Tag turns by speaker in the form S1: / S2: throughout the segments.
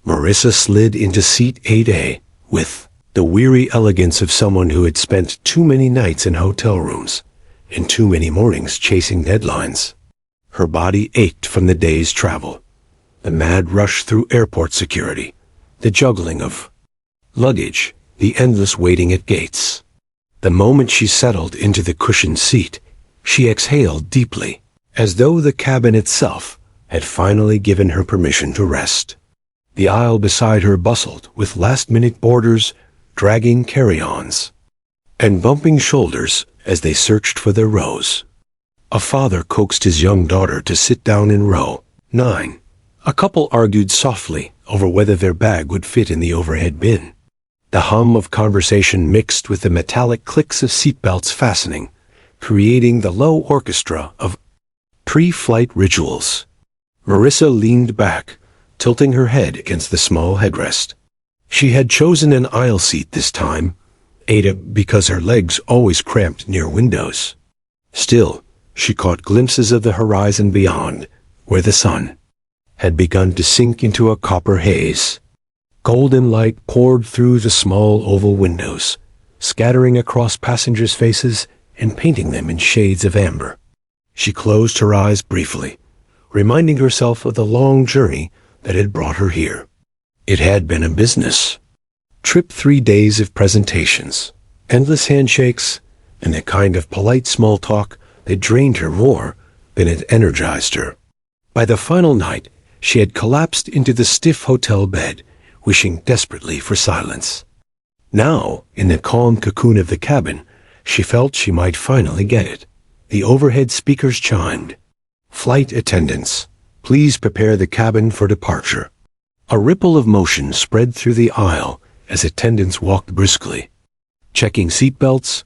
S1: Marissa slid into seat 8A with the weary elegance of someone who had spent too many nights in hotel rooms and too many mornings chasing deadlines. Her body ached from the day's travel, the mad rush through airport security, the juggling of luggage, the endless waiting at gates. The moment she settled into the cushioned seat, she exhaled deeply, as though the cabin itself had finally given her permission to rest. The aisle beside her bustled with last-minute boarders dragging carry-ons and bumping shoulders as they searched for their rows. A father coaxed his young daughter to sit down in row 9. A couple argued softly over whether their bag would fit in the overhead bin. The hum of conversation mixed with the metallic clicks of seatbelts fastening, creating the low orchestra of pre-flight rituals. Marissa leaned back, tilting her head against the small headrest. She had chosen an aisle seat this time, Ada, because her legs always cramped near windows. Still, she caught glimpses of the horizon beyond, where the sun had begun to sink into a copper haze. Golden light poured through the small oval windows, scattering across passengers' faces and painting them in shades of amber. She closed her eyes briefly, reminding herself of the long journey that had brought her here. It had been a business trip, 3 days of presentations, endless handshakes, and a kind of polite small talk that drained her more than it energized her. By the final night, she had collapsed into the stiff hotel bed, wishing desperately for silence. Now, in the calm cocoon of the cabin, she felt she might finally get it. The overhead speakers chimed. "Flight attendants, please prepare the cabin for departure." A ripple of motion spread through the aisle as attendants walked briskly, checking seatbelts,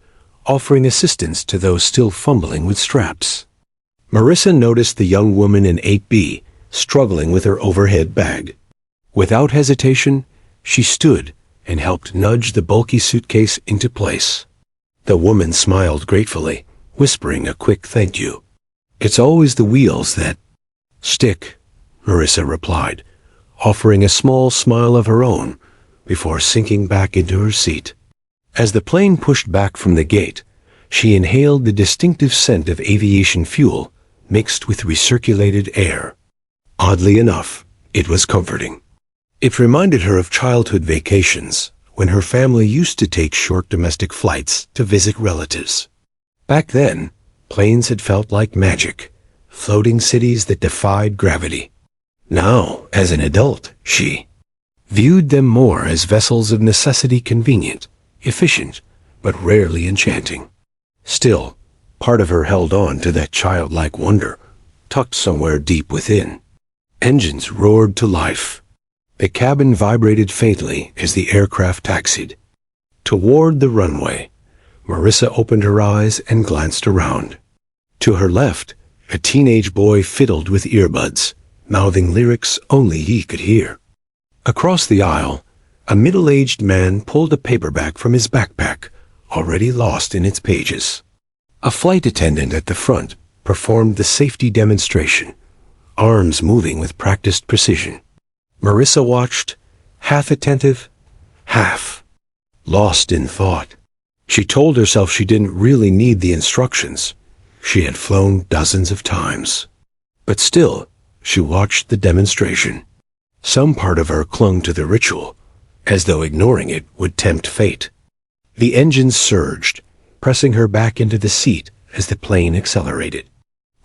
S1: offering assistance to those still fumbling with straps. Marissa noticed the young woman in 8B struggling with her overhead bag. Without hesitation, she stood and helped nudge the bulky suitcase into place. The woman smiled gratefully, whispering a quick thank you. "It's always the wheels that stick," Marissa replied, offering a small smile of her own before sinking back into her seat. As the plane pushed back from the gate, she inhaled the distinctive scent of aviation fuel mixed with recirculated air. Oddly enough, it was comforting. It reminded her of childhood vacations, when her family used to take short domestic flights to visit relatives. Back then, planes had felt like magic, floating cities that defied gravity. Now, as an adult, she viewed them more as vessels of necessity, convenient, efficient, but rarely enchanting. Still, part of her held on to that childlike wonder, tucked somewhere deep within. Engines roared to life. The cabin vibrated faintly as the aircraft taxied. Toward the runway, Marissa opened her eyes and glanced around. To her left, a teenage boy fiddled with earbuds, mouthing lyrics only he could hear. Across the aisle, a middle-aged man pulled a paperback from his backpack, already lost in its pages. A flight attendant at the front performed the safety demonstration, arms moving with practiced precision. Marissa watched, half attentive, half lost in thought. She told herself she didn't really need the instructions. She had flown dozens of times. But still, she watched the demonstration. Some part of her clung to the ritual, as though ignoring it would tempt fate. The engines surged, pressing her back into the seat as the plane accelerated.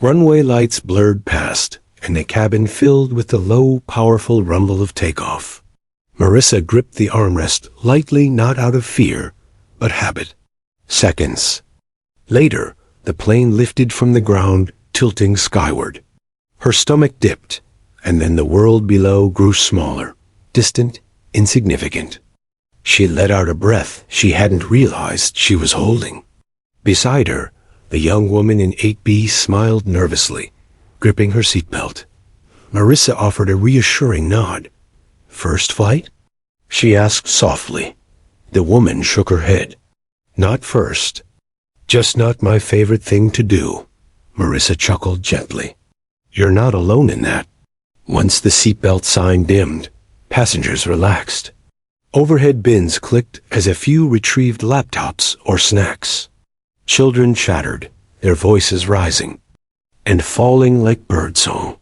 S1: Runway lights blurred past, and the cabin filled with the low, powerful rumble of takeoff. Marissa gripped the armrest lightly, not out of fear, but habit. Seconds later, the plane lifted from the ground, tilting skyward. Her stomach dipped, and then the world below grew smaller, distant, insignificant. She let out a breath she hadn't realized she was holding. Beside her, the young woman in 8B smiled nervously, gripping her seatbelt. Marissa offered a reassuring nod. "First flight?" she asked softly. The woman shook her head. "Not first. Just not my favorite thing to do." Marissa chuckled gently. "You're not alone in that." Once the seatbelt sign dimmed, Passengers relaxed. Overhead bins clicked as a few retrieved laptops or snacks. Children chattered, their voices rising and falling like birdsong.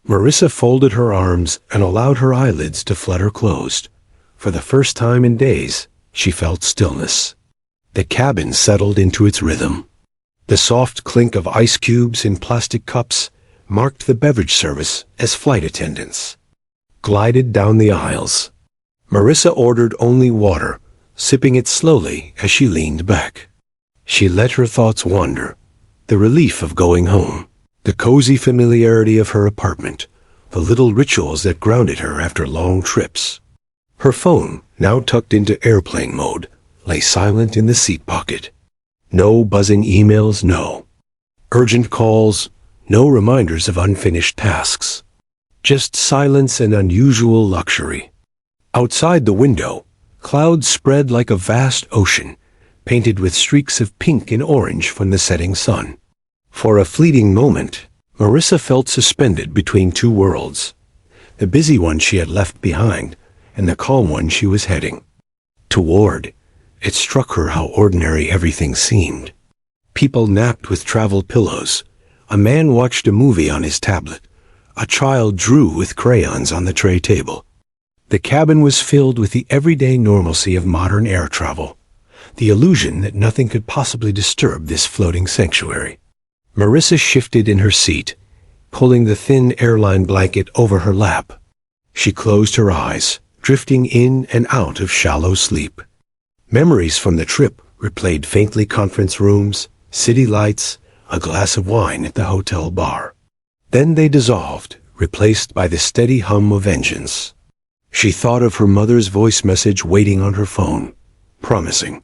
S1: Marissa folded her arms and allowed her eyelids to flutter closed. For the first time in days, she felt stillness. The cabin settled into its rhythm. The soft clink of ice cubes in plastic cups marked the beverage service as flight attendants glided down the aisles. Marissa ordered only water, sipping it slowly as she leaned back. She let her thoughts wander. The relief of going home, the cozy familiarity of her apartment, the little rituals that grounded her after long trips. Her phone, now tucked into airplane mode, lay silent in the seat pocket. No buzzing emails, no urgent calls, no reminders of unfinished tasks. Just silence and unusual luxury. Outside the window, clouds spread like a vast ocean, painted with streaks of pink and orange from the setting sun. For a fleeting moment, Marissa felt suspended between two worlds, the busy one she had left behind and the calm one she was heading toward. It struck her how ordinary everything seemed. People napped with travel pillows. A man watched a movie on his tablet. A child drew with crayons on the tray table. The cabin was filled with the everyday normalcy of modern air travel, the illusion that nothing could possibly disturb this floating sanctuary. Marissa shifted in her seat, pulling the thin airline blanket over her lap. She closed her eyes, drifting in and out of shallow sleep. Memories from the trip replayed faintly: conference rooms, city lights, a glass of wine at the hotel bar. Then they dissolved, replaced by the steady hum of engines. She thought of her mother's voice message waiting on her phone, promising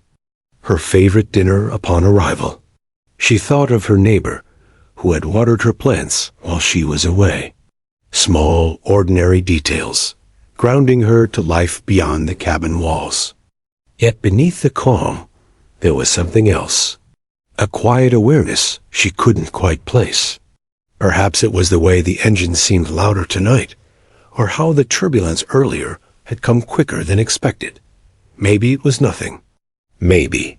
S1: her favorite dinner upon arrival. She thought of her neighbor, who had watered her plants while she was away. Small, ordinary details, grounding her to life beyond the cabin walls. Yet beneath the calm, there was something else. A quiet awareness she couldn't quite place. Perhaps it was the way the engines seemed louder tonight, or how the turbulence earlier had come quicker than expected. Maybe it was nothing. Maybe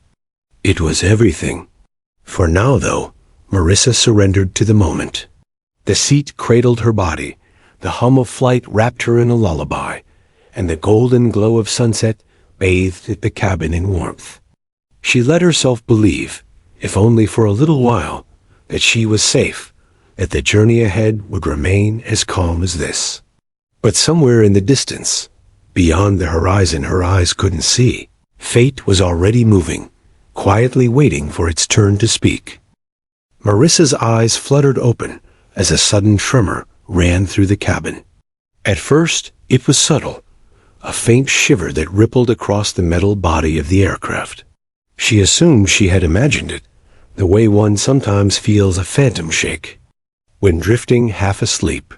S1: it was everything. For now, though, Marissa surrendered to the moment. The seat cradled her body, the hum of flight wrapped her in a lullaby, and the golden glow of sunset bathed the cabin in warmth. She let herself believe, if only for a little while, that she was safe, that the journey ahead would remain as calm as this. But somewhere in the distance, beyond the horizon her eyes couldn't see, fate was already moving, quietly waiting for its turn to speak. Marissa's eyes fluttered open as a sudden tremor ran through the cabin. At first, it was subtle, a faint shiver that rippled across the metal body of the aircraft. She assumed she had imagined it, the way one sometimes feels a phantom shake when drifting half asleep.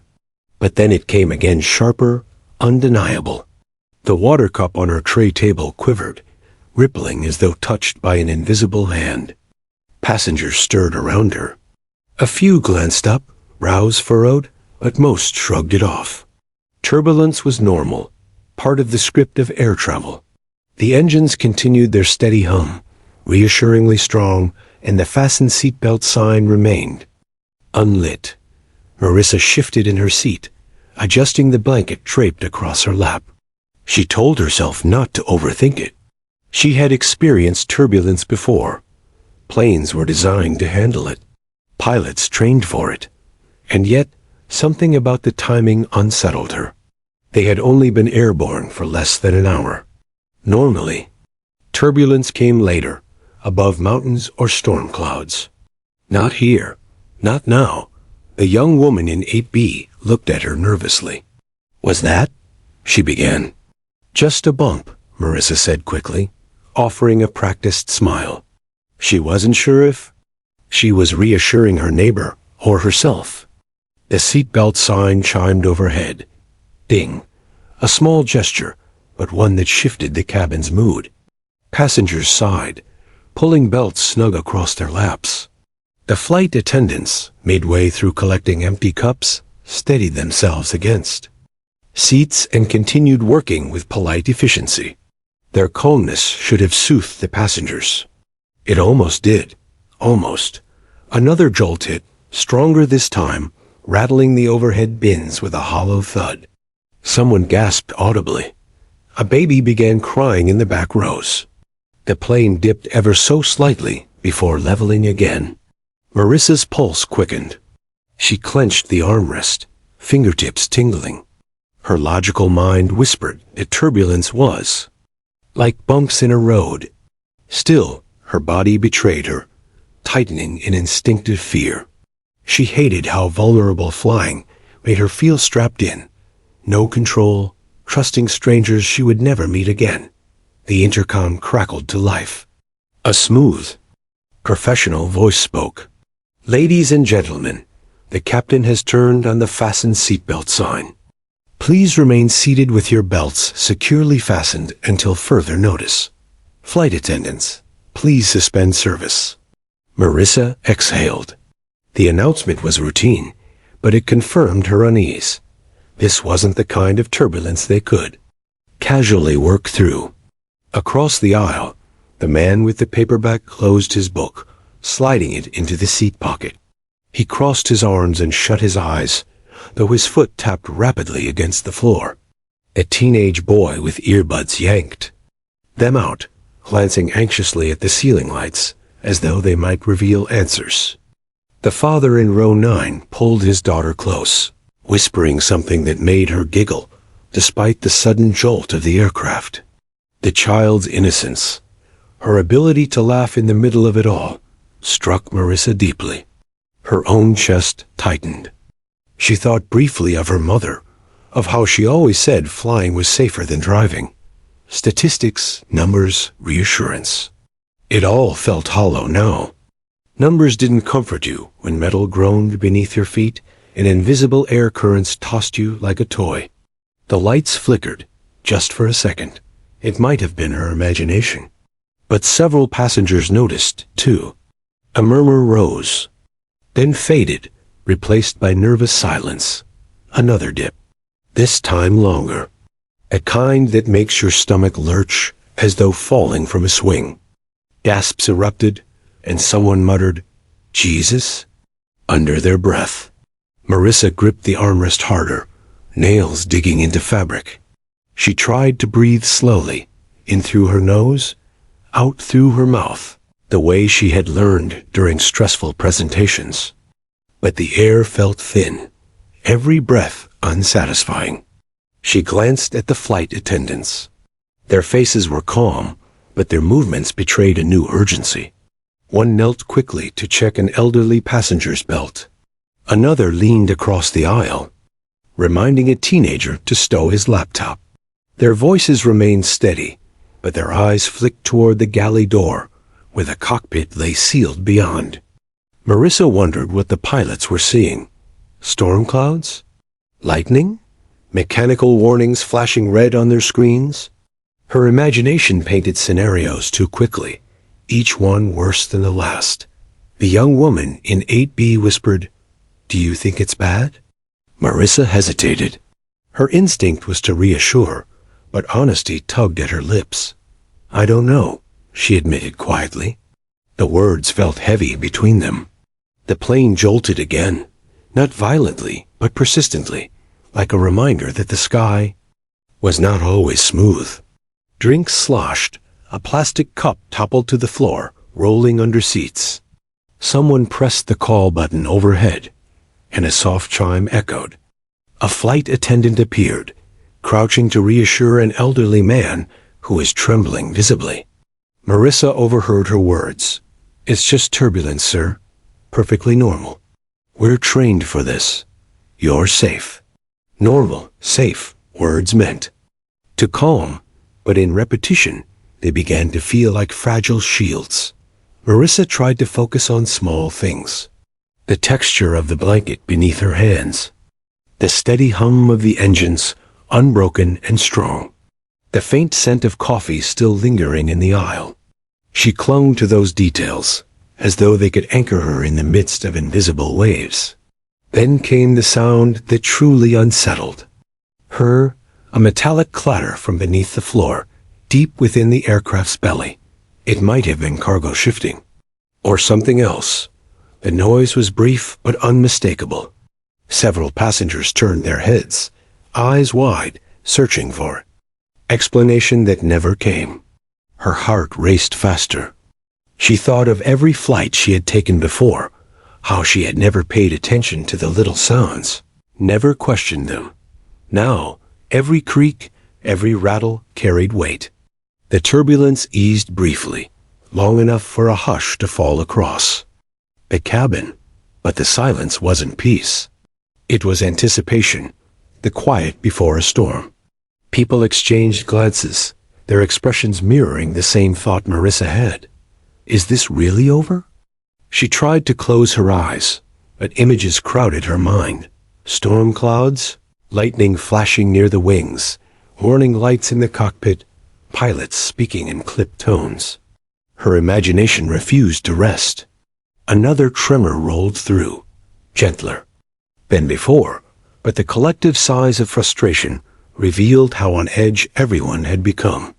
S1: But then it came again, sharper, undeniable. The water cup on her tray table quivered, rippling as though touched by an invisible hand. Passengers stirred around her. A few glanced up, brows furrowed, but most shrugged it off. Turbulence was normal, part of the script of air travel. The engines continued their steady hum, reassuringly strong, and the fastened seatbelt sign remained unlit. Marissa shifted in her seat, adjusting the blanket draped across her lap. She told herself not to overthink it. She had experienced turbulence before. Planes were designed to handle it. Pilots trained for it. And yet, something about the timing unsettled her. They had only been airborne for less than an hour. Normally, turbulence came later, above mountains or storm clouds. Not here. Not now. The young woman in 8B looked at her nervously. "Was that?" she began. "Just a bump," Marissa said quickly, offering a practiced smile. She wasn't sure if she was reassuring her neighbor or herself. The seatbelt sign chimed overhead. Ding. A small gesture, but one that shifted the cabin's mood. Passengers sighed, pulling belts snug across their laps. The flight attendants, midway through collecting empty cups, steadied themselves against seats, and continued working with polite efficiency. Their calmness should have soothed the passengers. It almost did. Almost. Another jolt hit, stronger this time, rattling the overhead bins with a hollow thud. Someone gasped audibly. A baby began crying in the back rows. The plane dipped ever so slightly before leveling again. Marissa's pulse quickened. She clenched the armrest, fingertips tingling. Her logical mind whispered that turbulence was like bumps in a road. Still, her body betrayed her, tightening in instinctive fear. She hated how vulnerable flying made her feel strapped in. No control, trusting strangers she would never meet again. The intercom crackled to life. A smooth, professional voice spoke. "Ladies and gentlemen, the captain has turned on the fasten seatbelt sign. Please remain seated with your belts securely fastened until further notice. Flight attendants, please suspend service." Marissa exhaled. The announcement was routine, but it confirmed her unease. This wasn't the kind of turbulence they could casually work through. Across the aisle, the man with the paperback closed his book, sliding it into the seat pocket. He crossed his arms and shut his eyes, though his foot tapped rapidly against the floor. A teenage boy with earbuds yanked them out, glancing anxiously at the ceiling lights, as though they might reveal answers. The father in row 9 pulled his daughter close, whispering something that made her giggle, despite the sudden jolt of the aircraft. The child's innocence, her ability to laugh in the middle of it all, struck Marissa deeply. Her own chest tightened. She thought briefly of her mother, of how she always said flying was safer than driving. Statistics, numbers, reassurance. It all felt hollow now. Numbers didn't comfort you when metal groaned beneath your feet and invisible air currents tossed you like a toy. The lights flickered, just for a second. It might have been her imagination. But several passengers noticed, too. A murmur rose, then faded, replaced by nervous silence. Another dip. This time longer. A kind that makes your stomach lurch as though falling from a swing. Gasps erupted, and someone muttered, "Jesus?" under their breath. Marissa gripped the armrest harder, nails digging into fabric. She tried to breathe slowly, in through her nose, out through her mouth, the way she had learned during stressful presentations. But the air felt thin, every breath unsatisfying. She glanced at the flight attendants. Their faces were calm, but their movements betrayed a new urgency. One knelt quickly to check an elderly passenger's belt. Another leaned across the aisle, reminding a teenager to stow his laptop. Their voices remained steady, but their eyes flicked toward the galley door, where the cockpit lay sealed beyond. Marissa wondered what the pilots were seeing. Storm clouds? Lightning? Mechanical warnings flashing red on their screens? Her imagination painted scenarios too quickly, each one worse than the last. The young woman in 8B whispered, "Do you think it's bad?" Marissa hesitated. Her instinct was to reassure, but honesty tugged at her lips. "I don't know," she admitted quietly. The words felt heavy between them. The plane jolted again, not violently, but persistently, like a reminder that the sky was not always smooth. Drinks sloshed, a plastic cup toppled to the floor, rolling under seats. Someone pressed the call button overhead, and a soft chime echoed. A flight attendant appeared, crouching to reassure an elderly man who was trembling visibly. Marissa overheard her words. "It's just turbulence, sir. Perfectly normal. We're trained for this. You're safe." Normal, safe, words meant to calm, but in repetition, they began to feel like fragile shields. Marissa tried to focus on small things. The texture of the blanket beneath her hands. The steady hum of the engines, unbroken and strong. The faint scent of coffee still lingering in the aisle. She clung to those details, as though they could anchor her in the midst of invisible waves. Then came the sound that truly unsettled. Her, a metallic clatter from beneath the floor, deep within the aircraft's belly. It might have been cargo shifting. Or something else. The noise was brief but unmistakable. Several passengers turned their heads, eyes wide, searching for explanation that never came. Her heart raced faster. She thought of every flight she had taken before, how she had never paid attention to the little sounds, never questioned them. Now, every creak, every rattle carried weight. The turbulence eased briefly, long enough for a hush to fall across the cabin, but the silence wasn't peace. It was anticipation, the quiet before a storm. People exchanged glances, their expressions mirroring the same thought Marissa had. Is this really over? She tried to close her eyes, but images crowded her mind. Storm clouds, lightning flashing near the wings, warning lights in the cockpit, pilots speaking in clipped tones. Her imagination refused to rest. Another tremor rolled through, gentler than before, but the collective sighs of frustration revealed how on edge everyone had become.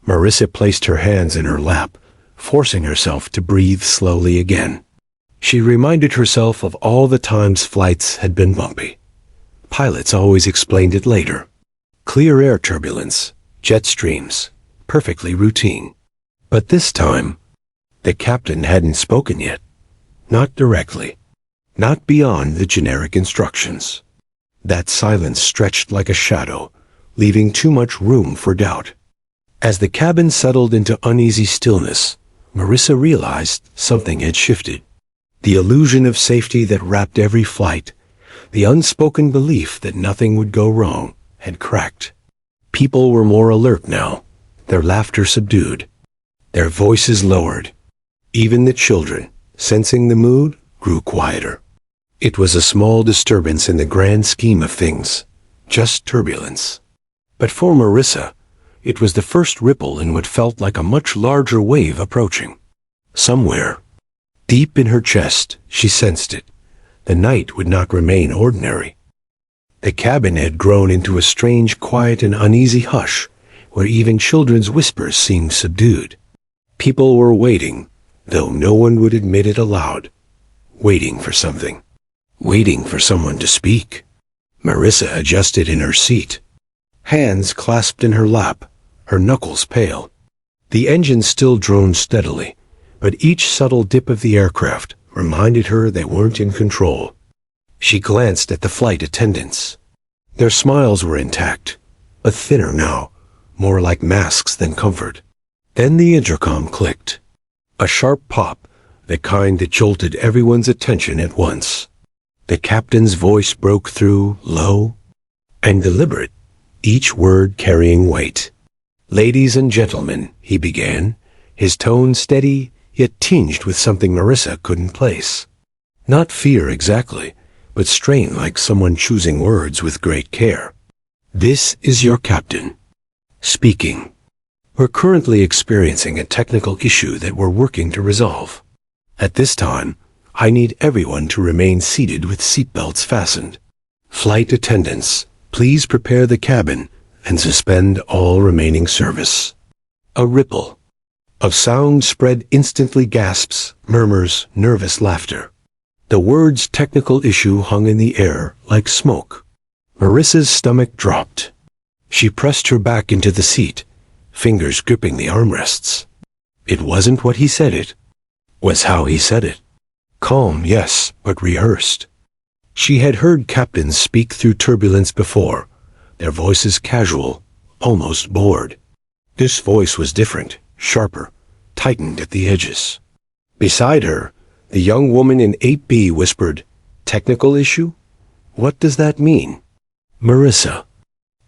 S1: Marissa placed her hands in her lap, forcing herself to breathe slowly again. She reminded herself of all the times flights had been bumpy. Pilots always explained it later. Clear air turbulence, jet streams, perfectly routine. But this time, the captain hadn't spoken yet. Not directly. Not beyond the generic instructions. That silence stretched like a shadow, leaving too much room for doubt. As the cabin settled into uneasy stillness, Marissa realized something had shifted. The illusion of safety that wrapped every flight, the unspoken belief that nothing would go wrong, had cracked. People were more alert now, their laughter subdued, their voices lowered. Even the children, sensing the mood, grew quieter. It was a small disturbance in the grand scheme of things, just turbulence. But for Marissa, it was the first ripple in what felt like a much larger wave approaching. Somewhere, deep in her chest, she sensed it. The night would not remain ordinary. The cabin had grown into a strange, quiet and uneasy hush, where even children's whispers seemed subdued. People were waiting, though no one would admit it aloud. Waiting for something. Waiting for someone to speak. Marissa adjusted in her seat. Hands clasped in her lap, her knuckles pale. The engine still droned steadily, but each subtle dip of the aircraft reminded her they weren't in control. She glanced at the flight attendants. Their smiles were intact, but thinner now, more like masks than comfort. Then the intercom clicked. A sharp pop, the kind that jolted everyone's attention at once. The captain's voice broke through, low and deliberate, each word carrying weight. "Ladies and gentlemen," he began, his tone steady, yet tinged with something Marissa couldn't place. Not fear exactly, but strain like someone choosing words with great care. "This is your captain. Speaking. We're currently experiencing a technical issue that we're working to resolve. At this time, I need everyone to remain seated with seatbelts fastened. Flight attendants, please prepare the cabin and suspend all remaining service." A ripple of sound spread instantly, gasps, murmurs, nervous laughter. The words technical issue hung in the air like smoke. Marissa's stomach dropped. She pressed her back into the seat, fingers gripping the armrests. It wasn't what he said it was how he said it. Calm, yes, but rehearsed. She had heard captains speak through turbulence before, their voices casual, almost bored. This voice was different, sharper, tightened at the edges. Beside her, the young woman in 8B whispered, "Technical issue? What does that mean?" Marissa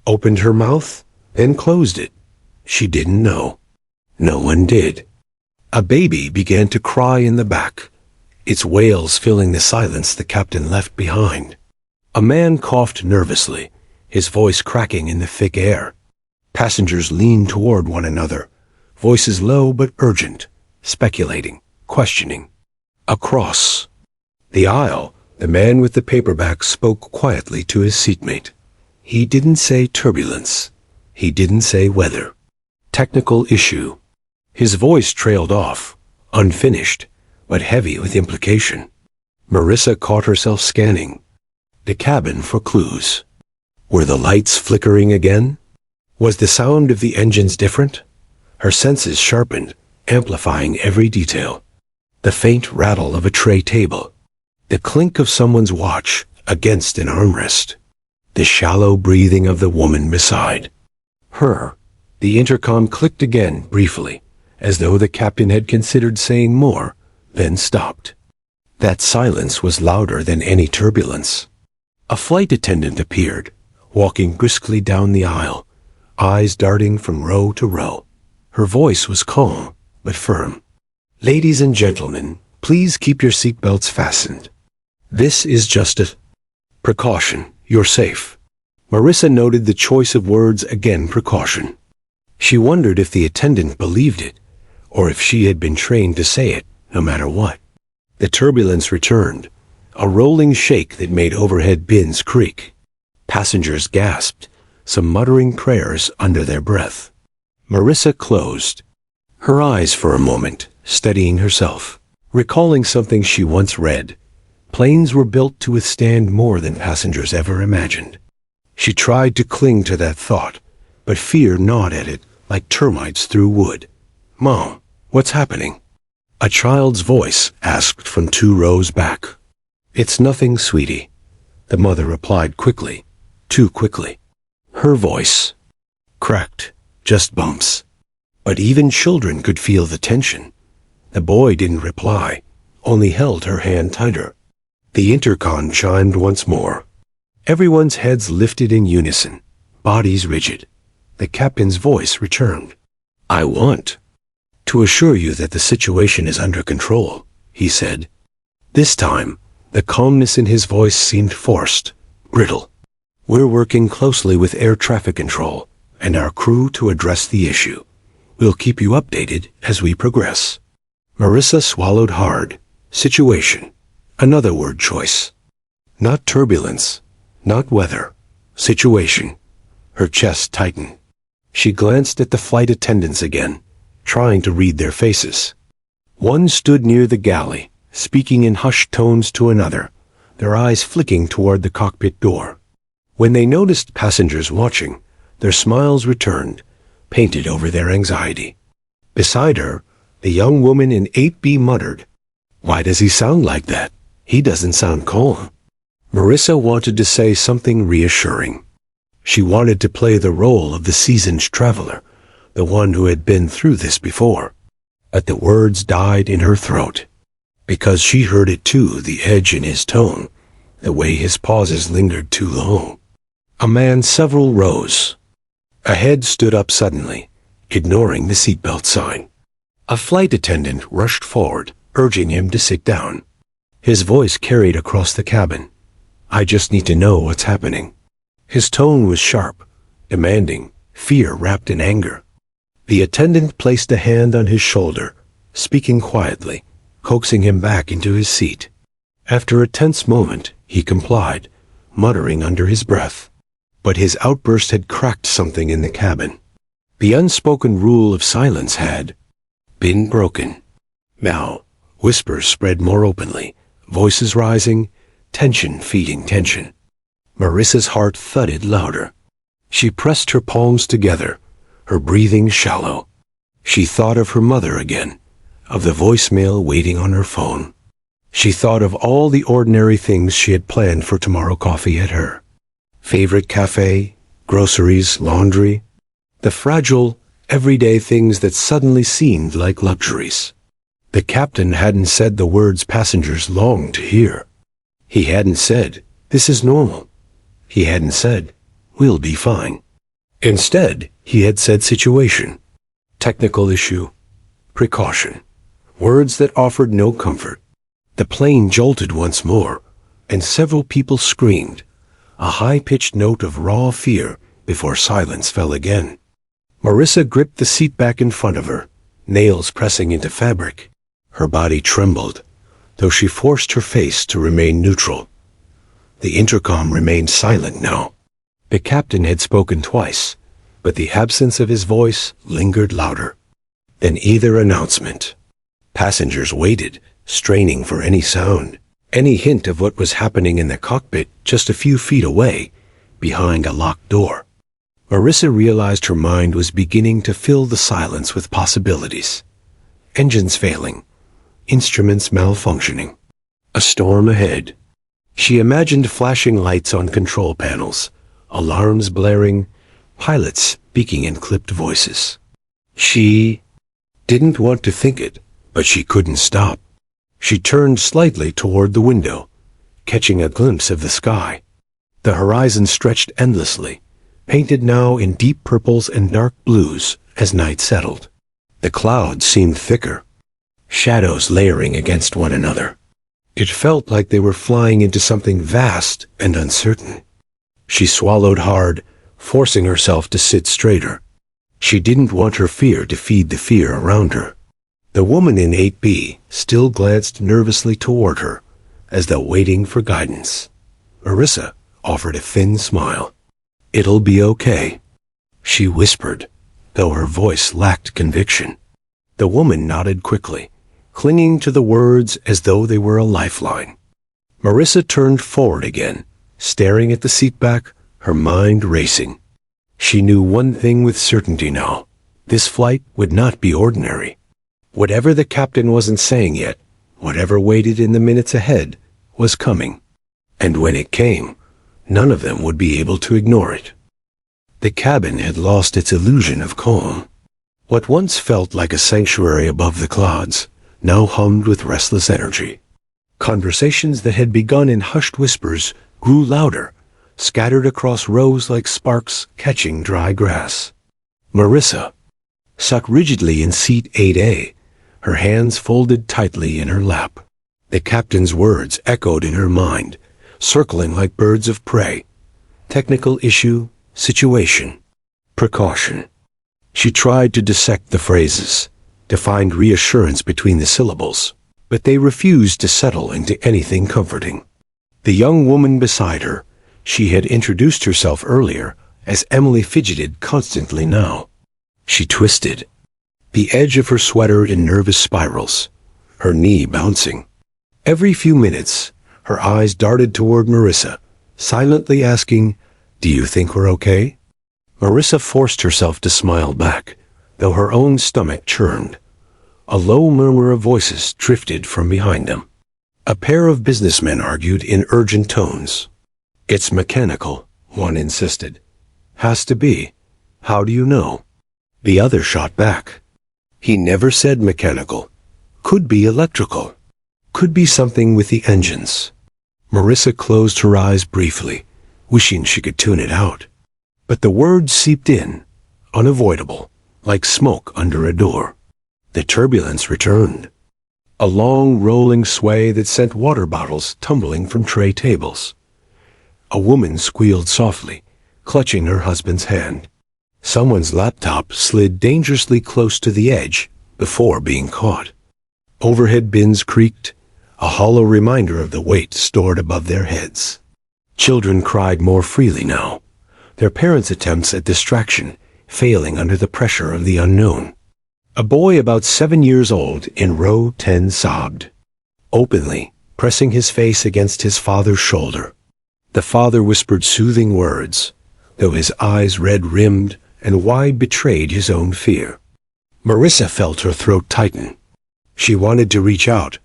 S1: opened her mouth, then closed it. She didn't know. No one did. A baby began to cry in the back, its wails filling the silence the captain left behind. A man coughed nervously, his voice cracking in the thick air. Passengers leaned toward one another, voices low but urgent, speculating, questioning. Across the aisle, the man with the paperback spoke quietly to his seatmate. He didn't say turbulence. He didn't say weather. Technical issue. His voice trailed off, unfinished, but heavy with implication. Marissa caught herself scanning the cabin for clues. Were the lights flickering again? Was the sound of the engines different? Her senses sharpened, amplifying every detail. The faint rattle of a tray table. The clink of someone's watch against an armrest. The shallow breathing of the woman beside her. The intercom clicked again briefly, as though the captain had considered saying more, then stopped. That silence was louder than any turbulence. A flight attendant appeared, walking briskly down the aisle, eyes darting from row to row. Her voice was calm, but firm. Ladies and gentlemen, please keep your seatbelts fastened. This is just a precaution. You're safe. Marissa noted the choice of words again, precaution. She wondered if the attendant believed it, or if she had been trained to say it, no matter what. The turbulence returned, a rolling shake that made overhead bins creak. Passengers gasped, some muttering prayers under their breath. Marissa closed her eyes for a moment, steadying herself, recalling something she once read. Planes were built to withstand more than passengers ever imagined. She tried to cling to that thought, but fear gnawed at it like termites through wood. Mom, what's happening? A child's voice asked from 2 rows back. It's nothing, sweetie, the mother replied quickly, too quickly. Her voice cracked, just bumps. But even children could feel the tension. The boy didn't reply, only held her hand tighter. The intercom chimed once more. Everyone's heads lifted in unison, bodies rigid. The captain's voice returned. I want to assure you that the situation is under control, he said. This time, the calmness in his voice seemed forced, brittle. We're working closely with air traffic control and our crew to address the issue. We'll keep you updated as we progress. Marissa swallowed hard. Situation. Another word choice. Not turbulence, not weather. Situation. Her chest tightened. She glanced at the flight attendants again, trying to read their faces. One stood near the galley, speaking in hushed tones to another, their eyes flicking toward the cockpit door. When they noticed passengers watching, their smiles returned, painted over their anxiety. Beside her, the young woman in 8B muttered, Why does he sound like that? He doesn't sound calm. Marissa wanted to say something reassuring. She wanted to play the role of the seasoned traveler, the one who had been through this before. But the words died in her throat, because she heard it too, the edge in his tone, the way his pauses lingered too long. A man several rows ahead stood up suddenly, ignoring the seatbelt sign. A flight attendant rushed forward, urging him to sit down. His voice carried across the cabin. I just need to know what's happening. His tone was sharp, demanding, fear wrapped in anger. The attendant placed a hand on his shoulder, speaking quietly, coaxing him back into his seat. After a tense moment, he complied, muttering under his breath. But his outburst had cracked something in the cabin. The unspoken rule of silence had been broken. Now, whispers spread more openly, voices rising, tension feeding tension. Marissa's heart thudded louder. She pressed her palms together, her breathing shallow. She thought of her mother again, of the voicemail waiting on her phone. She thought of all the ordinary things she had planned for tomorrow coffee at her favorite cafe, groceries, laundry, the fragile, everyday things that suddenly seemed like luxuries. The captain hadn't said the words passengers longed to hear. He hadn't said, this is normal. He hadn't said, we'll be fine. Instead, he had said situation, technical issue, precaution, words that offered no comfort. The plane jolted once more, and several people screamed, a high-pitched note of raw fear before silence fell again. Marissa gripped the seat back in front of her, nails pressing into fabric. Her body trembled, though she forced her face to remain neutral. The intercom remained silent now. The captain had spoken twice, but the absence of his voice lingered louder than either announcement. Passengers waited, straining for any sound, any hint of what was happening in the cockpit just a few feet away, behind a locked door. Marissa realized her mind was beginning to fill the silence with possibilities. Engines failing, instruments malfunctioning, a storm ahead. She imagined flashing lights on control panels, alarms blaring, pilots speaking in clipped voices. She didn't want to think it, but she couldn't stop. She turned slightly toward the window, catching a glimpse of the sky. The horizon stretched endlessly, painted now in deep purples and dark blues as night settled. The clouds seemed thicker, shadows layering against one another. It felt like they were flying into something vast and uncertain. She swallowed hard, forcing herself to sit straighter. She didn't want her fear to feed the fear around her. The woman in 8B still glanced nervously toward her, as though waiting for guidance. Marissa offered a thin smile. "It'll be okay," she whispered, though her voice lacked conviction. The woman nodded quickly, clinging to the words as though they were a lifeline. Marissa turned forward again, staring at the seat back, her mind racing. She knew one thing with certainty now. This flight would not be ordinary. Whatever the captain wasn't saying yet, whatever waited in the minutes ahead, was coming. And when it came, none of them would be able to ignore it. The cabin had lost its illusion of calm. What once felt like a sanctuary above the clouds now hummed with restless energy. Conversations that had begun in hushed whispers grew louder, scattered across rows like sparks catching dry grass. Marissa sat rigidly in seat 8A, her hands folded tightly in her lap. The captain's words echoed in her mind, circling like birds of prey. Technical issue, situation, precaution. She tried to dissect the phrases, to find reassurance between the syllables, but they refused to settle into anything comforting. The young woman beside her, she had introduced herself earlier as Emily, fidgeted constantly now. She twisted, the edge of her sweater in nervous spirals, her knee bouncing. Every few minutes, her eyes darted toward Marissa, silently asking, "Do you think we're okay?" Marissa forced herself to smile back, though her own stomach churned. A low murmur of voices drifted from behind them. A pair of businessmen argued in urgent tones. "It's mechanical," one insisted. "Has to be. How do you know?" The other shot back. "He never said mechanical. Could be electrical. Could be something with the engines." Marissa closed her eyes briefly, wishing she could tune it out. But the words seeped in, unavoidable, like smoke under a door. The turbulence returned. A long, rolling sway that sent water bottles tumbling from tray tables. A woman squealed softly, clutching her husband's hand. Someone's laptop slid dangerously close to the edge before being caught. Overhead bins creaked, a hollow reminder of the weight stored above their heads. Children cried more freely now, their parents' attempts at distraction failing under the pressure of the unknown. A boy about 7 years old in row 10 sobbed, openly, pressing his face against his father's shoulder. The father whispered soothing words, though his eyes red-rimmed and wide betrayed his own fear. Marissa felt her throat tighten. She wanted to reach out,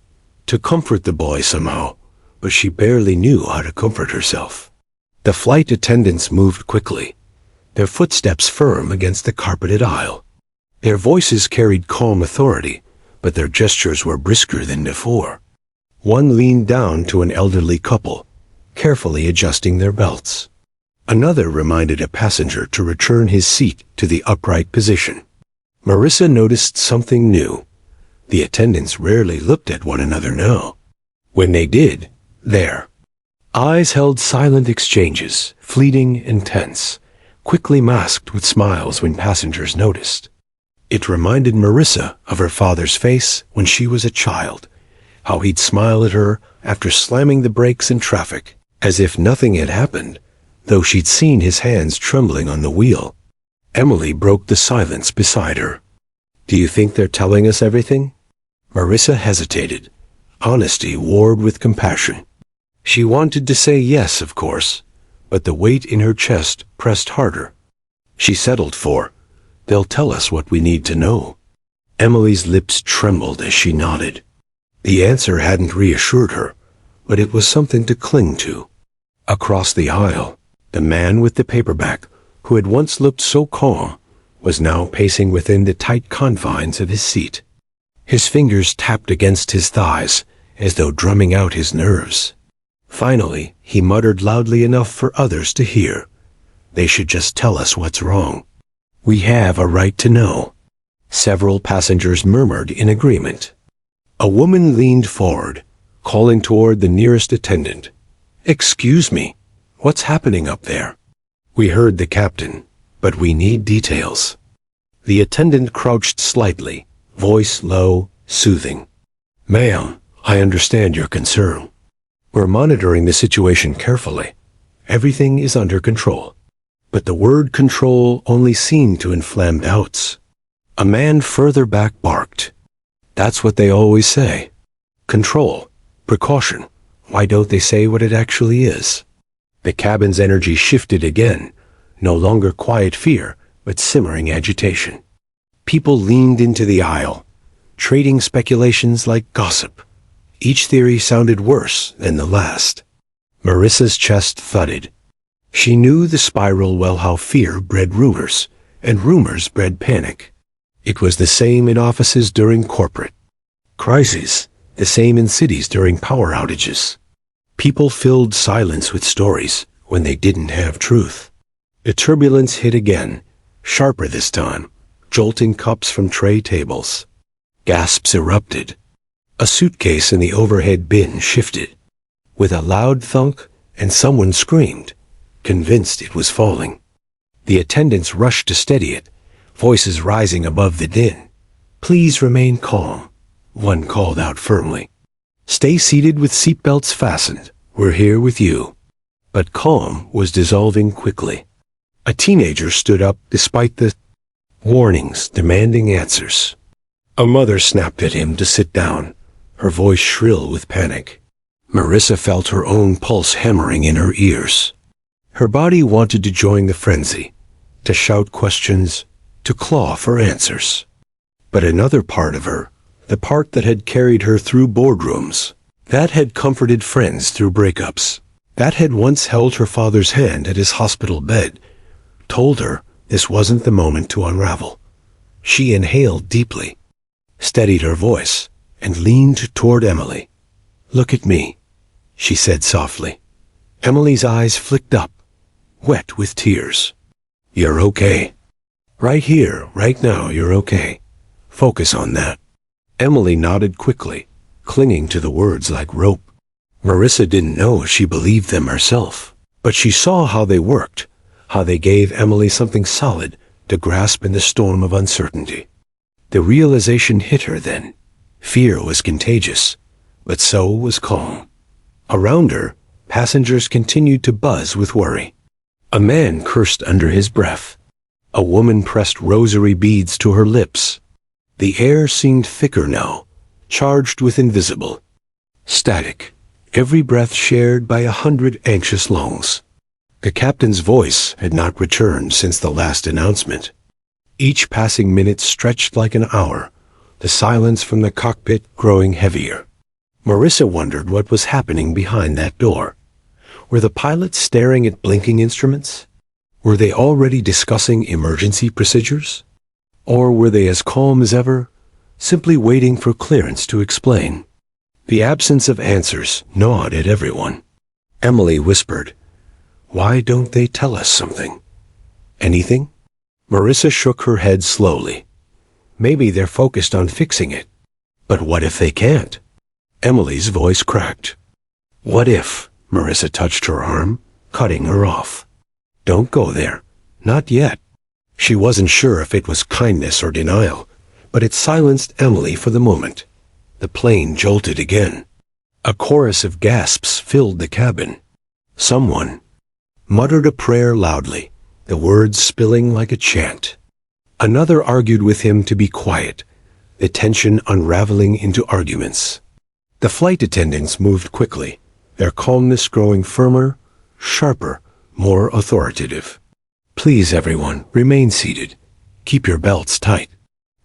S1: to comfort the boy somehow, but she barely knew how to comfort herself. The flight attendants moved quickly, their footsteps firm against the carpeted aisle. Their voices carried calm authority, but their gestures were brisker than before. One leaned down to an elderly couple, carefully adjusting their belts. Another reminded a passenger to return his seat to the upright position. Marissa noticed something new. The attendants rarely looked at one another now. When they did, their eyes held silent exchanges, fleeting and tense, quickly masked with smiles when passengers noticed. It reminded Marissa of her father's face when she was a child, how he'd smile at her after slamming the brakes in traffic, as if nothing had happened, though she'd seen his hands trembling on the wheel. Emily broke the silence beside her. "Do you think they're telling us everything?" Marissa hesitated, honesty warred with compassion. She wanted to say yes, of course, but the weight in her chest pressed harder. She settled for, "They'll tell us what we need to know." Emily's lips trembled as she nodded. The answer hadn't reassured her, but it was something to cling to. Across the aisle, the man with the paperback, who had once looked so calm, was now pacing within the tight confines of his seat. His fingers tapped against his thighs, as though drumming out his nerves. Finally, he muttered loudly enough for others to hear, "They should just tell us what's wrong. We have a right to know." Several passengers murmured in agreement. A woman leaned forward, calling toward the nearest attendant. "Excuse me, what's happening up there?" "We heard the captain, but we need details." The attendant crouched slightly, voice low, soothing. "Ma'am, I understand your concern. We're monitoring the situation carefully. Everything is under control." But the word control only seemed to inflame doubts. A man further back barked. "That's what they always say. Control, precaution. Why don't they say what it actually is?" The cabin's energy shifted again, no longer quiet fear, but simmering agitation. People leaned into the aisle, trading speculations like gossip. Each theory sounded worse than the last. Marissa's chest thudded. She knew the spiral well, how fear bred rumors, and rumors bred panic. It was the same in offices during corporate crises, the same in cities during power outages. People filled silence with stories when they didn't have truth. The turbulence hit again, sharper this time, jolting cups from tray tables. Gasps erupted. A suitcase in the overhead bin shifted. With a loud thunk, and someone screamed, convinced it was falling. The attendants rushed to steady it, voices rising above the din. "Please remain calm," one called out firmly. "Stay seated with seatbelts fastened. We're here with you." But calm was dissolving quickly. A teenager stood up despite the warnings, demanding answers. A mother snapped at him to sit down, her voice shrill with panic. Marissa felt her own pulse hammering in her ears. Her body wanted to join the frenzy, to shout questions, to claw for answers. But another part of her, the part that had carried her through boardrooms, that had comforted friends through breakups, that had once held her father's hand at his hospital bed, told her this wasn't the moment to unravel. She inhaled deeply, steadied her voice, and leaned toward Emily. "Look at me," she said softly. Emily's eyes flicked up, wet with tears. "You're okay. Right here, right now, you're okay. Focus on that." Emily nodded quickly, clinging to the words like rope. Marissa didn't know if she believed them herself, but she saw how they worked, how they gave Emily something solid to grasp in the storm of uncertainty. The realization hit her then. Fear was contagious, but so was calm. Around her, passengers continued to buzz with worry. A man cursed under his breath. A woman pressed rosary beads to her lips. The air seemed thicker now, charged with invisible static, every breath shared by 100 anxious lungs. The captain's voice had not returned since the last announcement. Each passing minute stretched like an hour, the silence from the cockpit growing heavier. Marissa wondered what was happening behind that door. Were the pilots staring at blinking instruments? Were they already discussing emergency procedures? Or were they as calm as ever, simply waiting for clearance to explain? The absence of answers gnawed at everyone. Emily whispered, "Why don't they tell us something? Anything?" Marissa shook her head slowly. Maybe they're focused on fixing it. But what if they can't? Emily's voice cracked. "What if?" Marissa touched her arm, cutting her off. "Don't go there. Not yet." She wasn't sure if it was kindness or denial, but it silenced Emily for the moment. The plane jolted again. A chorus of gasps filled the cabin. Someone, muttered a prayer loudly, the words spilling like a chant. Another argued with him to be quiet, the tension unraveling into arguments. The flight attendants moved quickly, their calmness growing firmer, sharper, more authoritative. "Please, everyone, remain seated. Keep your belts tight."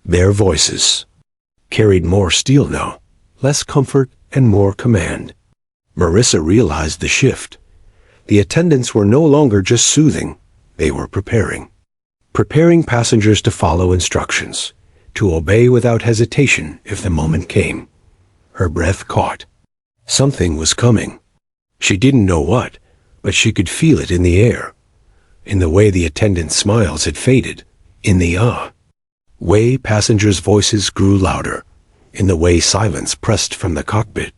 S1: Their voices carried more steel now, less comfort and more command. Marissa realized the shift. The attendants were no longer just soothing, they were preparing passengers to follow instructions, to obey without hesitation if the moment came. Her breath caught. Something was coming. She didn't know what, but she could feel it in the air, in the way the attendants' smiles had faded, in the way passengers' voices grew louder, in the way silence pressed from the cockpit.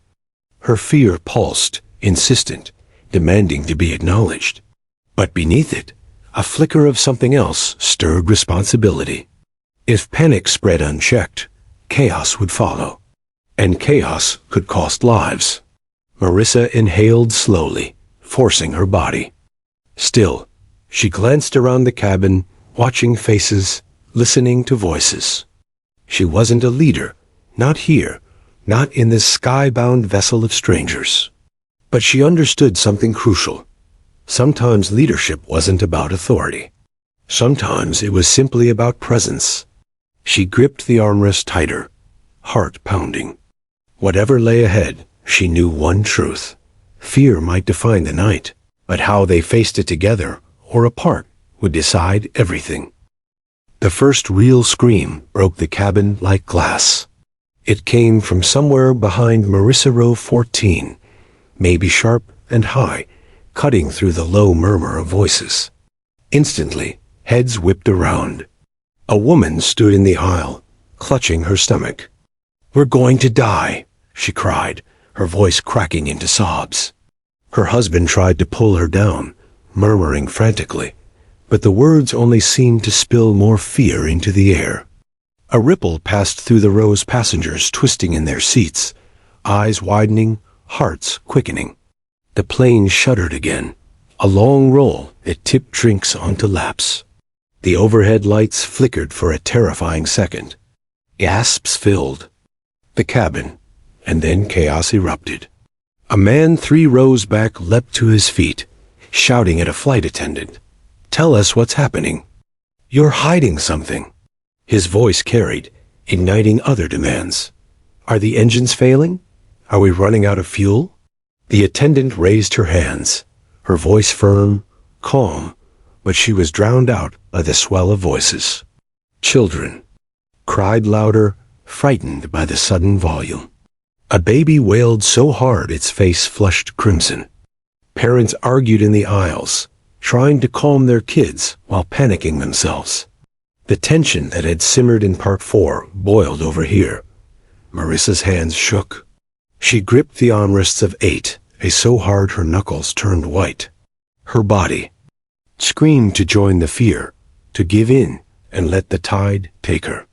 S1: Her fear pulsed, insistent, demanding to be acknowledged. But beneath it, a flicker of something else stirred responsibility. If panic spread unchecked, chaos would follow. And chaos could cost lives. Marissa inhaled slowly, forcing her body. Still, she glanced around the cabin, watching faces, listening to voices. She wasn't a leader, not here, not in this sky-bound vessel of strangers. But she understood something crucial. Sometimes leadership wasn't about authority. Sometimes it was simply about presence. She gripped the armrest tighter, heart pounding. Whatever lay ahead, she knew one truth. Fear might define the night, but how they faced it together or apart would decide everything. The first real scream broke the cabin like glass. It came from somewhere behind Marissa row 14, maybe sharp and high, cutting through the low murmur of voices. Instantly, heads whipped around. A woman stood in the aisle, clutching her stomach. "We're going to die," she cried, her voice cracking into sobs. Her husband tried to pull her down, murmuring frantically, but the words only seemed to spill more fear into the air. A ripple passed through the row's passengers, twisting in their seats, eyes widening, hearts quickening. The plane shuddered again. A long roll, it tipped drinks onto laps. The overhead lights flickered for a terrifying second. Gasps filled the cabin, and then chaos erupted. A man 3 rows back leapt to his feet, shouting at a flight attendant, "Tell us what's happening. You're hiding something." His voice carried, igniting other demands. "Are the engines failing? Are we running out of fuel?" The attendant raised her hands, her voice firm, calm, but she was drowned out by the swell of voices. Children cried louder, frightened by the sudden volume. A baby wailed so hard its face flushed crimson. Parents argued in the aisles, trying to calm their kids while panicking themselves. The tension that had simmered in Part 4 boiled over here. Marissa's hands shook. She gripped the armrests of 8, so hard her knuckles turned white. Her body screamed to join the fear, to give in and let the tide take her.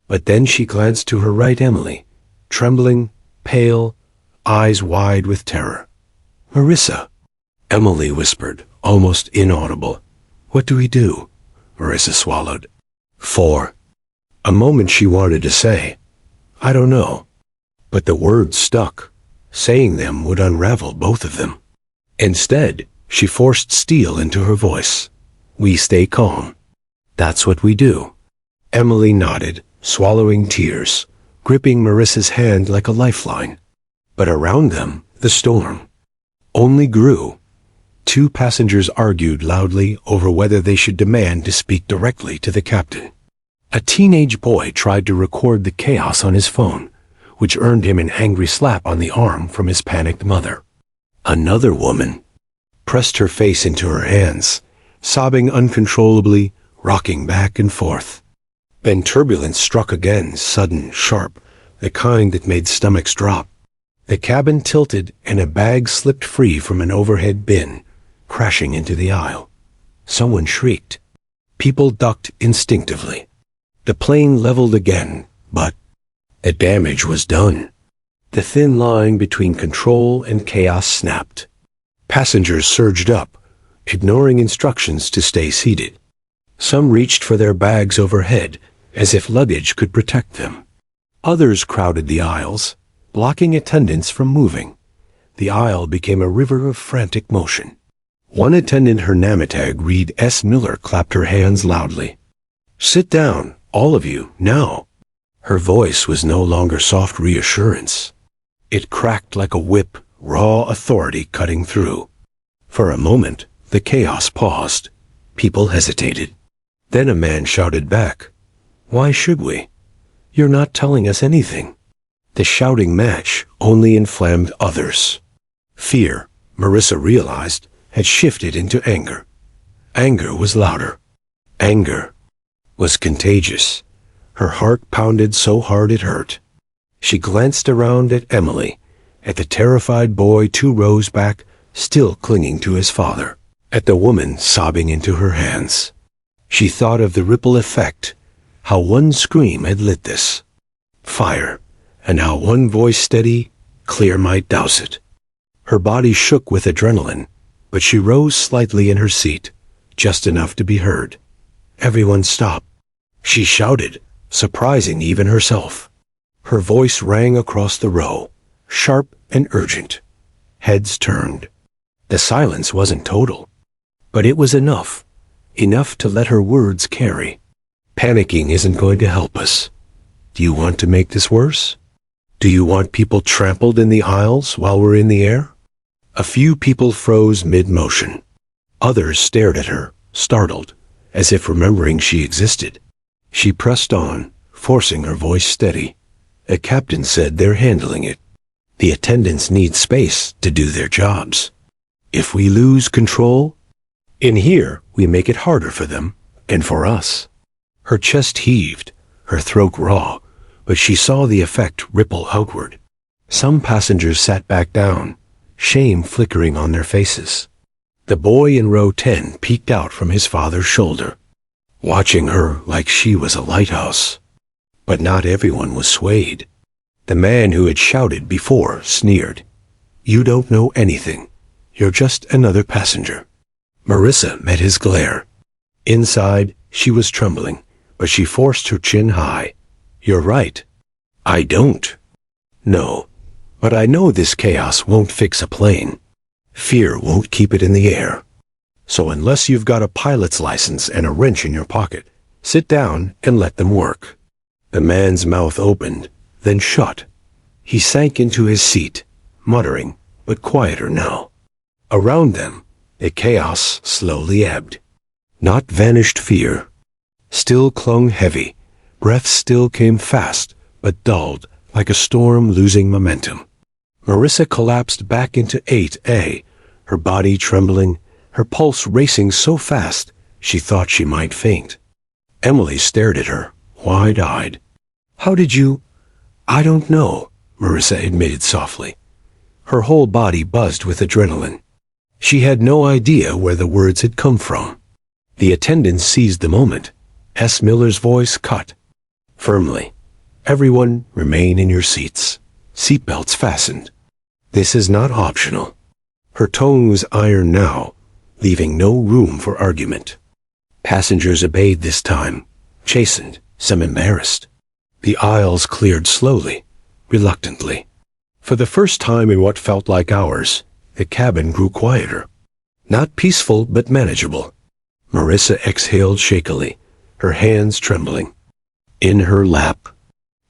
S1: But then she glanced to her right, Emily, trembling, pale, eyes wide with terror. "Marissa," Emily whispered, almost inaudible. "What do we do?" Marissa swallowed. For a moment she wanted to say, "I don't know." But the words stuck. Saying them would unravel both of them. Instead, she forced steel into her voice. "We stay calm. That's what we do." Emily nodded, swallowing tears, gripping Marissa's hand like a lifeline. But around them, the storm only grew. 2 passengers argued loudly over whether they should demand to speak directly to the captain. A teenage boy tried to record the chaos on his phone, which earned him an angry slap on the arm from his panicked mother. Another woman pressed her face into her hands, sobbing uncontrollably, rocking back and forth. Then turbulence struck again, sudden, sharp, the kind that made stomachs drop. The cabin tilted and a bag slipped free from an overhead bin, crashing into the aisle. Someone shrieked. People ducked instinctively. The plane leveled again, but the damage was done. The thin line between control and chaos snapped. Passengers surged up, ignoring instructions to stay seated. Some reached for their bags overhead, as if luggage could protect them. Others crowded the aisles, blocking attendants from moving. The aisle became a river of frantic motion. One attendant, her name tag read S. Miller, clapped her hands loudly. "Sit down, all of you, now." Her voice was no longer soft reassurance. It cracked like a whip, raw authority cutting through. For a moment, the chaos paused. People hesitated. Then a man shouted back, "Why should we? You're not telling us anything." The shouting match only inflamed others. Fear, Marissa realized, had shifted into anger. Anger was louder. Anger was contagious. Her heart pounded so hard it hurt. She glanced around at Emily, at the terrified boy 2 rows back, still clinging to his father, at the woman sobbing into her hands. She thought of the ripple effect, how one scream had lit this fire, and how one voice steady, clear might douse it. Her body shook with adrenaline, but she rose slightly in her seat, just enough to be heard. "Everyone stop," she shouted, surprising even herself. Her voice rang across the row, sharp and urgent. Heads turned. The silence wasn't total, but it was enough to let her words carry. "Panicking isn't going to help us. Do you want to make this worse? Do you want people trampled in the aisles while we're in the air?" A few people froze mid-motion. Others stared at her, startled, as if remembering she existed. She pressed on, forcing her voice steady. "A captain said they're handling it. The attendants need space to do their jobs. If we lose control, in here we make it harder for them, and for us." Her chest heaved, her throat raw, but she saw the effect ripple outward. Some passengers sat back down, shame flickering on their faces. The boy in row 10 peeked out from his father's shoulder, watching her like she was a lighthouse. But not everyone was swayed. The man who had shouted before sneered. "You don't know anything. You're just another passenger." Marissa met his glare. Inside, she was trembling, but she forced her chin high. "You're right. I don't. No, but I know this chaos won't fix a plane. Fear won't keep it in the air. So unless you've got a pilot's license and a wrench in your pocket, sit down and let them work." The man's mouth opened, then shut. He sank into his seat, muttering, but quieter now. Around them, the chaos slowly ebbed. Not vanished fear. Still clung heavy. Breath still came fast, but dulled, like a storm losing momentum. Marissa collapsed back into 8A, her body trembling, her pulse racing so fast she thought she might faint. Emily stared at her, wide-eyed. "How did you—" "I don't know," Marissa admitted softly. Her whole body buzzed with adrenaline. She had no idea where the words had come from. The attendant seized the moment. S. Miller's voice cut firmly. "Everyone remain in your seats. Seatbelts fastened. This is not optional." Her tone was iron now, leaving no room for argument. Passengers obeyed this time, chastened, some embarrassed. The aisles cleared slowly, reluctantly. For the first time in what felt like hours, the cabin grew quieter. Not peaceful, but manageable. Marissa exhaled shakily, her hands trembling. In her lap.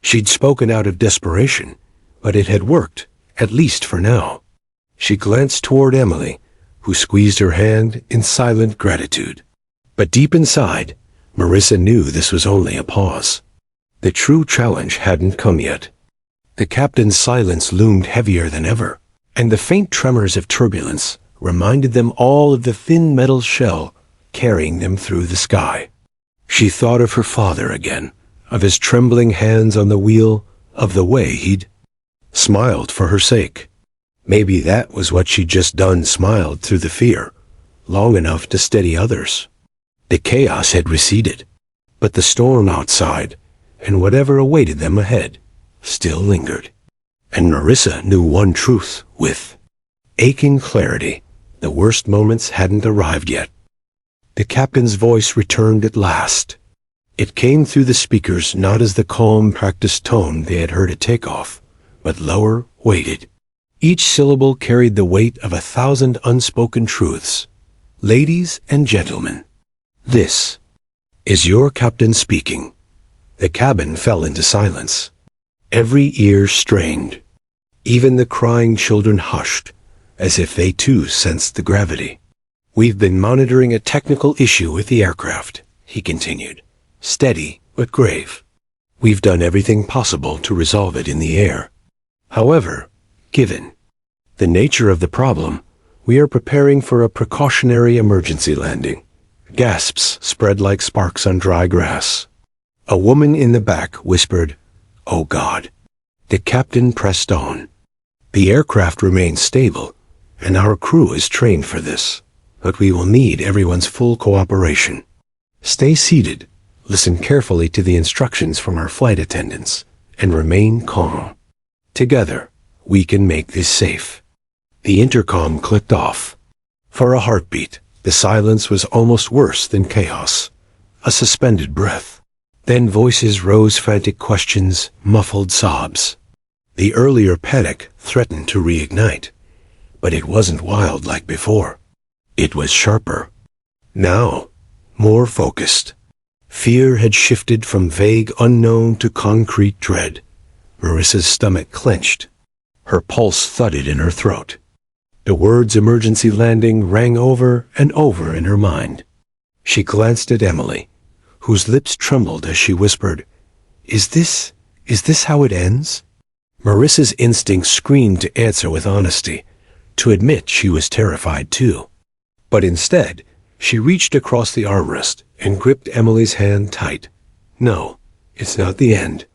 S1: She'd spoken out of desperation, but it had worked, at least for now. She glanced toward Emily, who squeezed her hand in silent gratitude. But deep inside, Marissa knew this was only a pause. The true challenge hadn't come yet. The captain's silence loomed heavier than ever, and the faint tremors of turbulence reminded them all of the thin metal shell carrying them through the sky. She thought of her father again, of his trembling hands on the wheel, of the way he'd smiled for her sake. Maybe that was what she'd just done, smiled through the fear, long enough to steady others. The chaos had receded, but the storm outside, and whatever awaited them ahead, still lingered. And Marissa knew one truth with aching clarity. The worst moments hadn't arrived yet. The captain's voice returned at last. It came through the speakers not as the calm, practiced tone they had heard at takeoff, but lower, weighted. Each syllable carried the weight of 1,000 unspoken truths. Ladies and gentlemen, this is your captain speaking. The cabin fell into silence. Every ear strained. Even the crying children hushed, as if they too sensed the gravity. "We've been monitoring a technical issue with the aircraft," he continued, steady but grave. "We've done everything possible to resolve it in the air. However, given the nature of the problem, we are preparing for a precautionary emergency landing." Gasps spread like sparks on dry grass. A woman in the back whispered, "Oh God." The captain pressed on. "The aircraft remains stable, and our crew is trained for this, but we will need everyone's full cooperation. Stay seated, listen carefully to the instructions from our flight attendants, and remain calm. Together, we can make this safe." The intercom clicked off. For a heartbeat, the silence was almost worse than chaos. A suspended breath. Then voices rose, frantic questions, muffled sobs. The earlier panic threatened to reignite, but it wasn't wild like before. It was sharper. Now, more focused. Fear had shifted from vague unknown to concrete dread. Marissa's stomach clenched. Her pulse thudded in her throat. The words emergency landing rang over and over in her mind. She glanced at Emily, whose lips trembled as she whispered, Is this how it ends?" Marissa's instinct screamed to answer with honesty, to admit she was terrified too. But instead, she reached across the armrest and gripped Emily's hand tight. "No, it's not the end.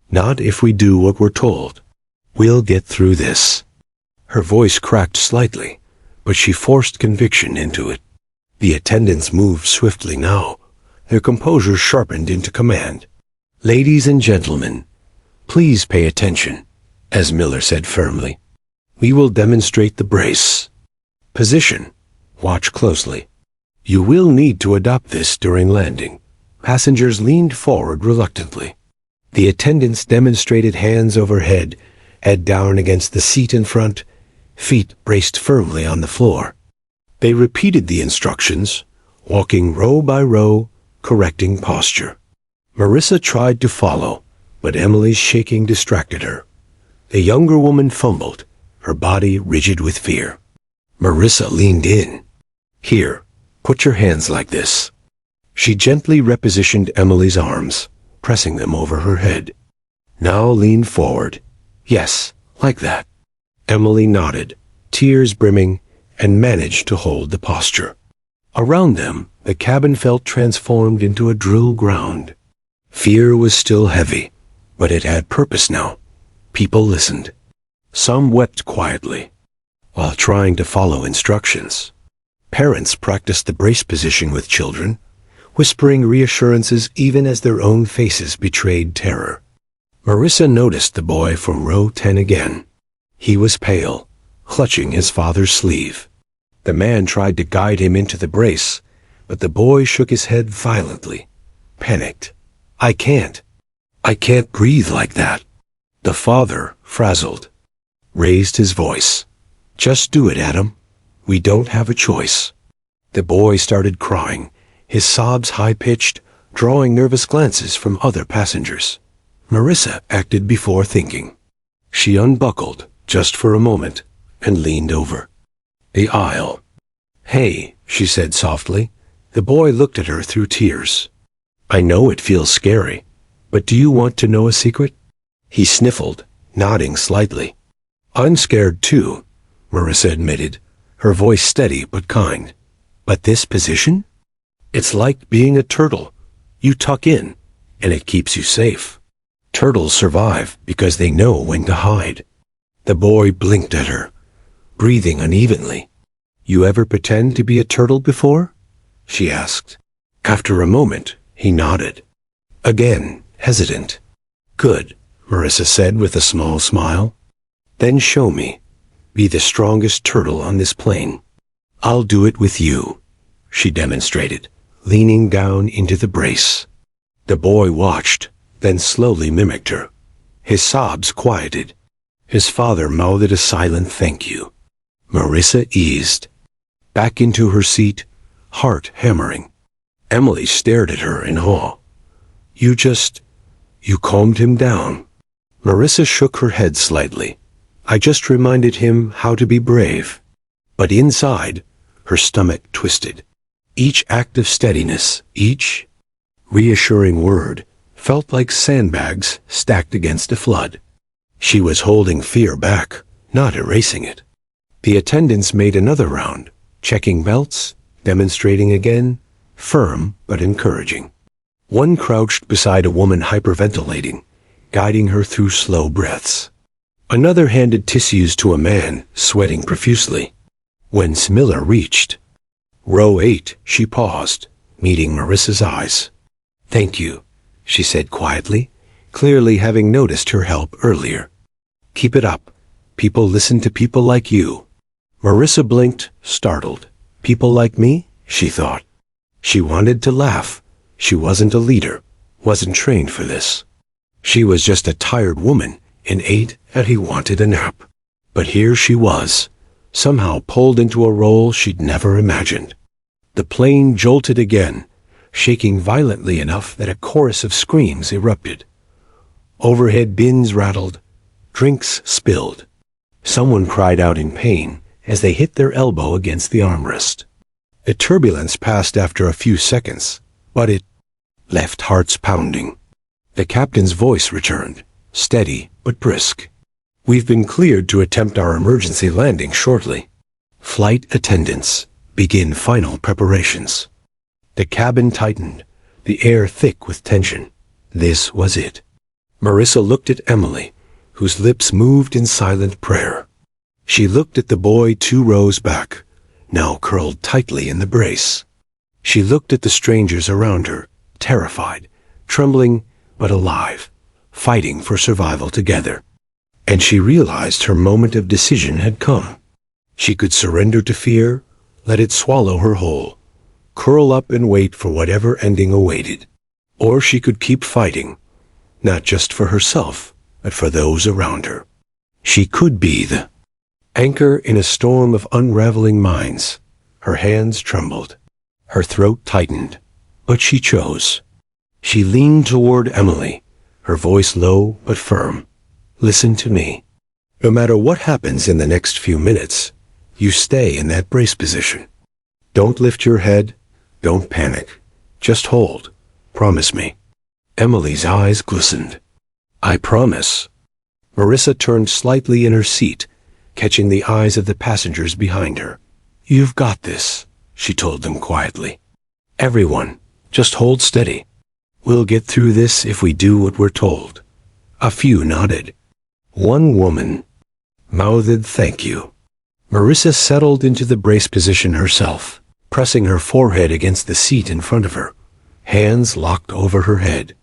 S1: Not if we do what we're told. We'll get through this." Her voice cracked slightly, but she forced conviction into it. The attendants moved swiftly now, their composure sharpened into command. "Ladies and gentlemen, please pay attention," as Miller said firmly. "We will demonstrate the brace. Position. Watch closely. You will need to adopt this during landing." Passengers leaned forward reluctantly. The attendants demonstrated hands overhead, head down against the seat in front, feet braced firmly on the floor. They repeated the instructions, walking row by row, correcting posture. Marissa tried to follow, but Emily's shaking distracted her. The younger woman fumbled, her body rigid with fear. Marissa leaned in. "Here, put your hands like this." She gently repositioned Emily's arms, pressing them over her head. "Now lean forward. Yes, like that." Emily nodded, tears brimming, and managed to hold the posture. Around them, the cabin felt transformed into a drill ground. Fear was still heavy, but it had purpose now. People listened. Some wept quietly, while trying to follow instructions. Parents practiced the brace position with children, whispering reassurances even as their own faces betrayed terror. Marissa noticed the boy from row 10 again. He was pale, clutching his father's sleeve. The man tried to guide him into the brace, but the boy shook his head violently, panicked. I can't breathe like that." The father, frazzled, raised his voice. "Just do it, Adam. We don't have a choice." The boy started crying, his sobs high-pitched, drawing nervous glances from other passengers. Marissa acted before thinking. She unbuckled, just for a moment, and leaned over the aisle. "Hey," she said softly. The boy looked at her through tears. "I know it feels scary, but do you want to know a secret?" He sniffled, nodding slightly. "I'm scared too," Marissa admitted, her voice steady but kind. "But this position? It's like being a turtle. You tuck in, and it keeps you safe. Turtles survive because they know when to hide." The boy blinked at her, breathing unevenly. "You ever pretend to be a turtle before?" she asked. After a moment, he nodded. Again, hesitant. "Good," Marissa said with a small smile. "Then show me. Be the strongest turtle on this plane." I'll do it with you, she demonstrated, leaning down into the brace. The boy watched, then slowly mimicked her. His sobs quieted. His father mouthed a silent thank you. Marissa eased back into her seat, heart hammering. Emily stared at her in awe. You calmed him down. Marissa shook her head slightly. I just reminded him how to be brave. But inside, her stomach twisted. Each act of steadiness, each reassuring word, felt like sandbags stacked against a flood. She was holding fear back, not erasing it. The attendants made another round, checking belts, demonstrating again, firm but encouraging. One crouched beside a woman hyperventilating, guiding her through slow breaths. Another handed tissues to a man sweating profusely. When Smiller reached row 8, she paused, meeting Marissa's eyes. Thank you, she said quietly, clearly having noticed her help earlier. Keep it up. People listen to people like you. Marissa blinked, startled. People like me? She thought. She wanted to laugh. She wasn't a leader, wasn't trained for this. She was just a tired woman and ate and he wanted a nap. But here she was, somehow pulled into a role she'd never imagined. The plane jolted again, shaking violently enough that a chorus of screams erupted. Overhead bins rattled, drinks spilled. Someone cried out in pain as they hit their elbow against the armrest. The turbulence passed after a few seconds, but it left hearts pounding. The captain's voice returned, steady but brisk. We've been cleared to attempt our emergency landing shortly. Flight attendants, begin final preparations. The cabin tightened, the air thick with tension. This was it. Marissa looked at Emily, whose lips moved in silent prayer. She looked at the boy 2 rows back, now curled tightly in the brace. She looked at the strangers around her, terrified, trembling but alive, fighting for survival together. And she realized her moment of decision had come. She could surrender to fear, let it swallow her whole, curl up and wait for whatever ending awaited. Or she could keep fighting, not just for herself, but for those around her. She could be the anchor in a storm of unraveling minds. Her hands trembled. Her throat tightened. But she chose. She leaned toward Emily, her voice low but firm. Listen to me. No matter what happens in the next few minutes, you stay in that brace position. Don't lift your head. Don't panic. Just hold. Promise me. Emily's eyes glistened. I promise. Marissa turned slightly in her seat, catching the eyes of the passengers behind her. You've got this, she told them quietly. Everyone, just hold steady. We'll get through this if we do what we're told. A few nodded. One woman mouthed thank you. Marissa settled into the brace position herself, pressing her forehead against the seat in front of her, hands locked over her head.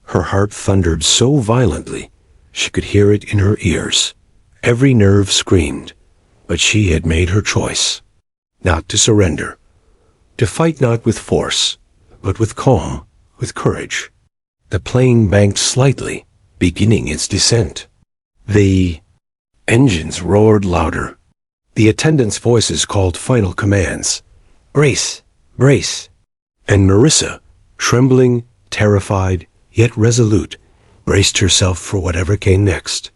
S1: Her heart thundered so violently, she could hear it in her ears. Every nerve screamed, but she had made her choice. Not to surrender. To fight not with force, but with calm, with courage. The plane banked slightly, beginning its descent. The engines roared louder. The attendants' voices called final commands. Brace! Brace! And Marissa, trembling, terrified, yet resolute, braced herself for whatever came next.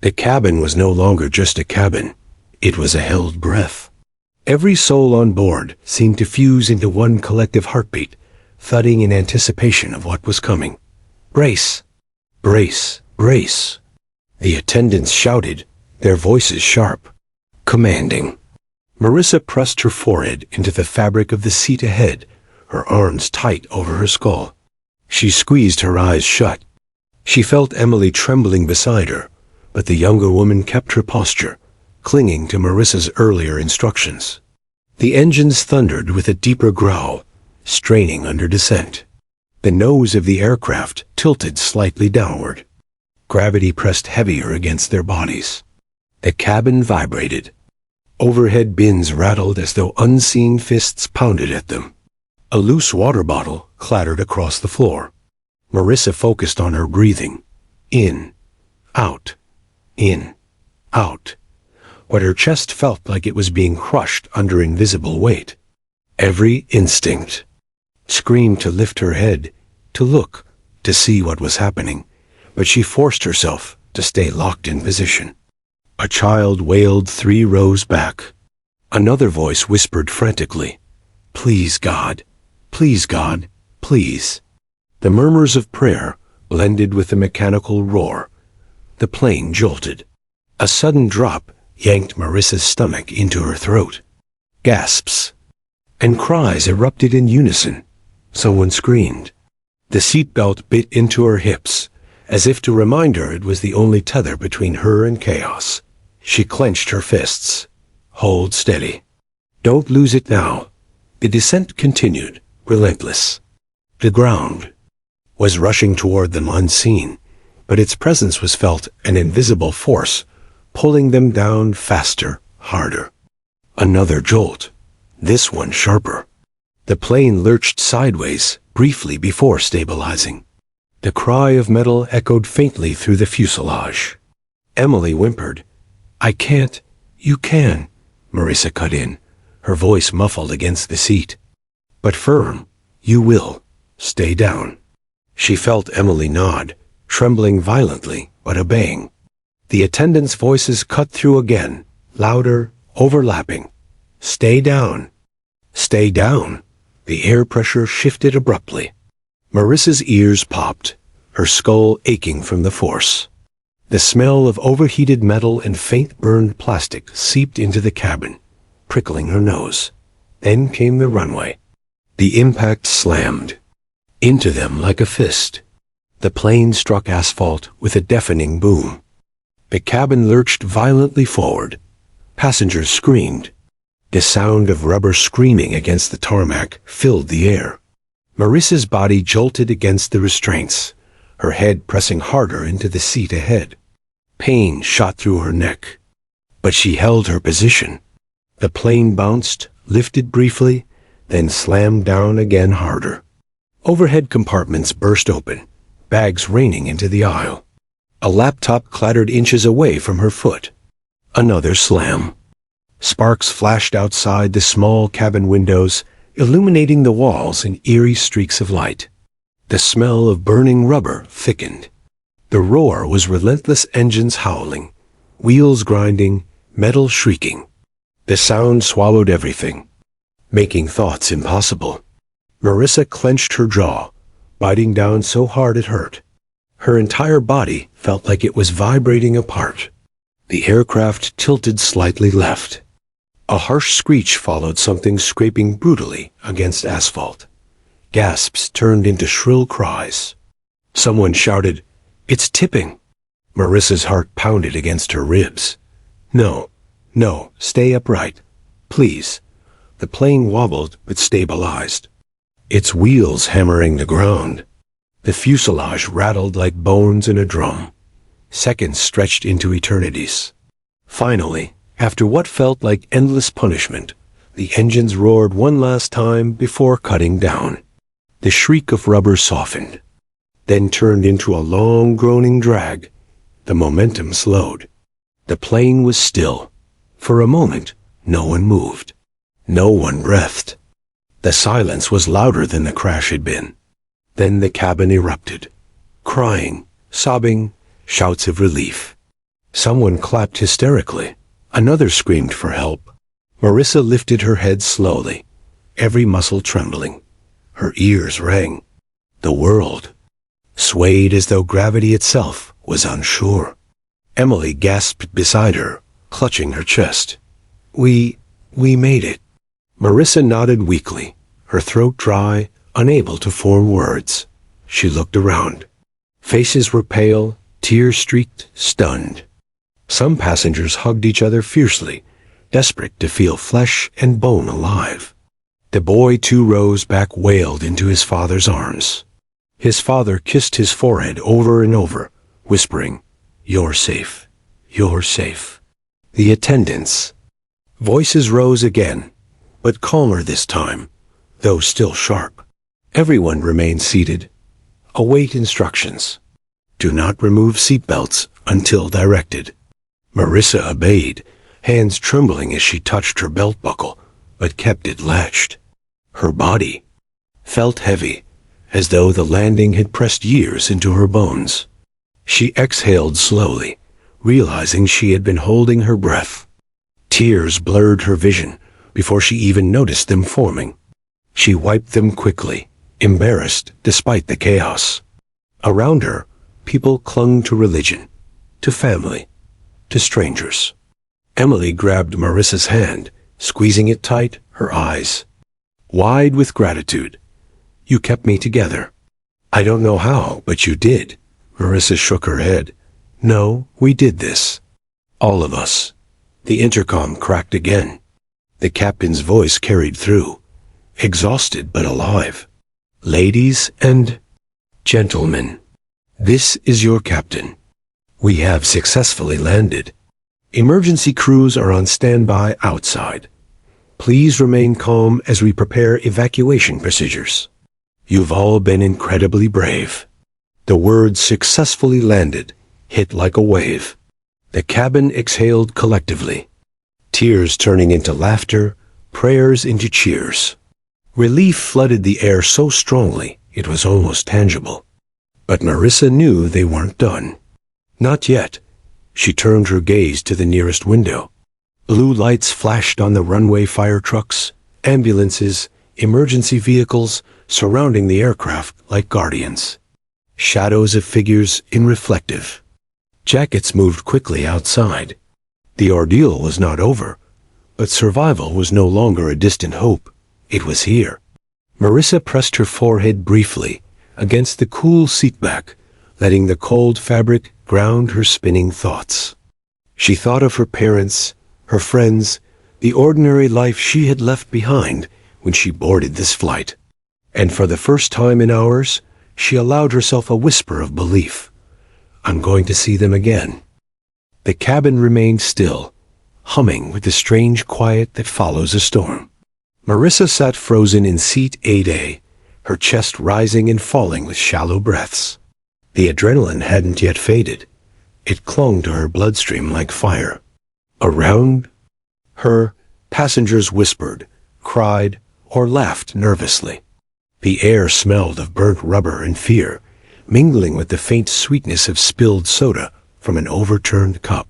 S1: The cabin was no longer just a cabin. It was a held breath. Every soul on board seemed to fuse into one collective heartbeat, thudding in anticipation of what was coming. Brace! Brace! Brace! The attendants shouted, their voices sharp, commanding. Marissa pressed her forehead into the fabric of the seat ahead, her arms tight over her skull. She squeezed her eyes shut. She felt Emily trembling beside her, but the younger woman kept her posture, clinging to Marissa's earlier instructions. The engines thundered with a deeper growl, straining under descent. The nose of the aircraft tilted slightly downward. Gravity pressed heavier against their bodies. The cabin vibrated. Overhead bins rattled as though unseen fists pounded at them. A loose water bottle clattered across the floor. Marissa focused on her breathing. In, out, in, out. But her chest felt like it was being crushed under invisible weight. Every instinct screamed to lift her head, to look, to see what was happening, but she forced herself to stay locked in position. A child wailed 3 rows back. Another voice whispered frantically, "Please, God. Please, God. Please." The murmurs of prayer blended with the mechanical roar. The plane jolted. A sudden drop yanked Marissa's stomach into her throat. Gasps and cries erupted in unison. Someone screamed. The seatbelt bit into her hips, as if to remind her it was the only tether between her and chaos. She clenched her fists. Hold steady. Don't lose it now. The descent continued, relentless. The ground was rushing toward them unseen, but its presence was felt an invisible force, pulling them down faster, harder. Another jolt, this one sharper. The plane lurched sideways, briefly before stabilizing. The cry of metal echoed faintly through the fuselage. Emily whimpered. "I can't." "You can," Marissa cut in, her voice muffled against the seat. "But firm. You will. Stay down." She felt Emily nod, trembling violently, but obeying. The attendants' voices cut through again, louder, overlapping. "Stay down. Stay down." The air pressure shifted abruptly. Marissa's ears popped, her skull aching from the force. The smell of overheated metal and faint burned plastic seeped into the cabin, prickling her nose. Then came the runway. The impact slammed into them like a fist. The plane struck asphalt with a deafening boom. The cabin lurched violently forward. Passengers screamed. The sound of rubber screaming against the tarmac filled the air. Marissa's body jolted against the restraints, her head pressing harder into the seat ahead. Pain shot through her neck, but she held her position. The plane bounced, lifted briefly, then slammed down again harder. Overhead compartments burst open, bags raining into the aisle. A laptop clattered inches away from her foot. Another slam. Sparks flashed outside the small cabin windows, illuminating the walls in eerie streaks of light. The smell of burning rubber thickened. The roar was relentless engines howling, wheels grinding, metal shrieking. The sound swallowed everything, making thoughts impossible. Marissa clenched her jaw, biting down so hard it hurt. Her entire body felt like it was vibrating apart. The aircraft tilted slightly left. A harsh screech followed something scraping brutally against asphalt. Gasps turned into shrill cries. Someone shouted, "It's tipping!" Marissa's heart pounded against her ribs. No, stay upright. Please." The plane wobbled but stabilized, its wheels hammering the ground. The fuselage rattled like bones in a drum. Seconds stretched into eternities. Finally, after what felt like endless punishment, the engines roared one last time before cutting down. The shriek of rubber softened, then turned into a long groaning drag. The momentum slowed. The plane was still. For a moment, no one moved. No one breathed. The silence was louder than the crash had been. Then the cabin erupted. Crying, sobbing, shouts of relief. Someone clapped hysterically. Another screamed for help. Marissa lifted her head slowly, every muscle trembling. Her ears rang. The world swayed as though gravity itself was unsure. Emily gasped beside her, clutching her chest. We made it." Marissa nodded weakly, her throat dry, unable to form words. She looked around. Faces were pale, tear-streaked, stunned. Some passengers hugged each other fiercely, desperate to feel flesh and bone alive. The boy 2 rows back wailed into his father's arms. His father kissed his forehead over and over, whispering, "You're safe. You're safe." The attendants Voices rose again, but calmer this time, though still sharp. Everyone remained seated. Await instructions. Do not remove seatbelts until directed. Marissa obeyed, hands trembling as she touched her belt buckle, but kept it latched. Her body felt heavy, as though the landing had pressed years into her bones. She exhaled slowly, realizing she had been holding her breath. Tears blurred her vision before she even noticed them forming. She wiped them quickly, embarrassed despite the chaos. Around her, people clung to religion, to family, to strangers. Emily grabbed Marissa's hand, squeezing it tight, her eyes wide with gratitude. You kept me together. I don't know how, but you did. Marissa shook her head. No, we did this. All of us. The intercom cracked again. The captain's voice carried through, exhausted but alive. Ladies and gentlemen, this is your captain. We have successfully landed. Emergency crews are on standby outside. Please remain calm as we prepare evacuation procedures. You've all been incredibly brave. The words successfully landed, hit like a wave. The cabin exhaled collectively, tears turning into laughter, prayers into cheers. Relief flooded the air so strongly it was almost tangible. But Marissa knew they weren't done. Not yet. She turned her gaze to the nearest window. Blue lights flashed on the runway, fire trucks, ambulances, emergency vehicles surrounding the aircraft like guardians. Shadows of figures in reflective. Jackets moved quickly outside. The ordeal was not over, but survival was no longer a distant hope. It was here. Marissa pressed her forehead briefly against the cool seatback, letting the cold fabric ground her spinning thoughts. She thought of her parents, her friends, the ordinary life she had left behind when she boarded this flight. And for the first time in hours, she allowed herself a whisper of belief. I'm going to see them again. The cabin remained still, humming with the strange quiet that follows a storm. Marissa sat frozen in seat 8A, her chest rising and falling with shallow breaths. The adrenaline hadn't yet faded. It clung to her bloodstream like fire. Around her, passengers whispered, cried, or laughed nervously. The air smelled of burnt rubber and fear, mingling with the faint sweetness of spilled soda from an overturned cup.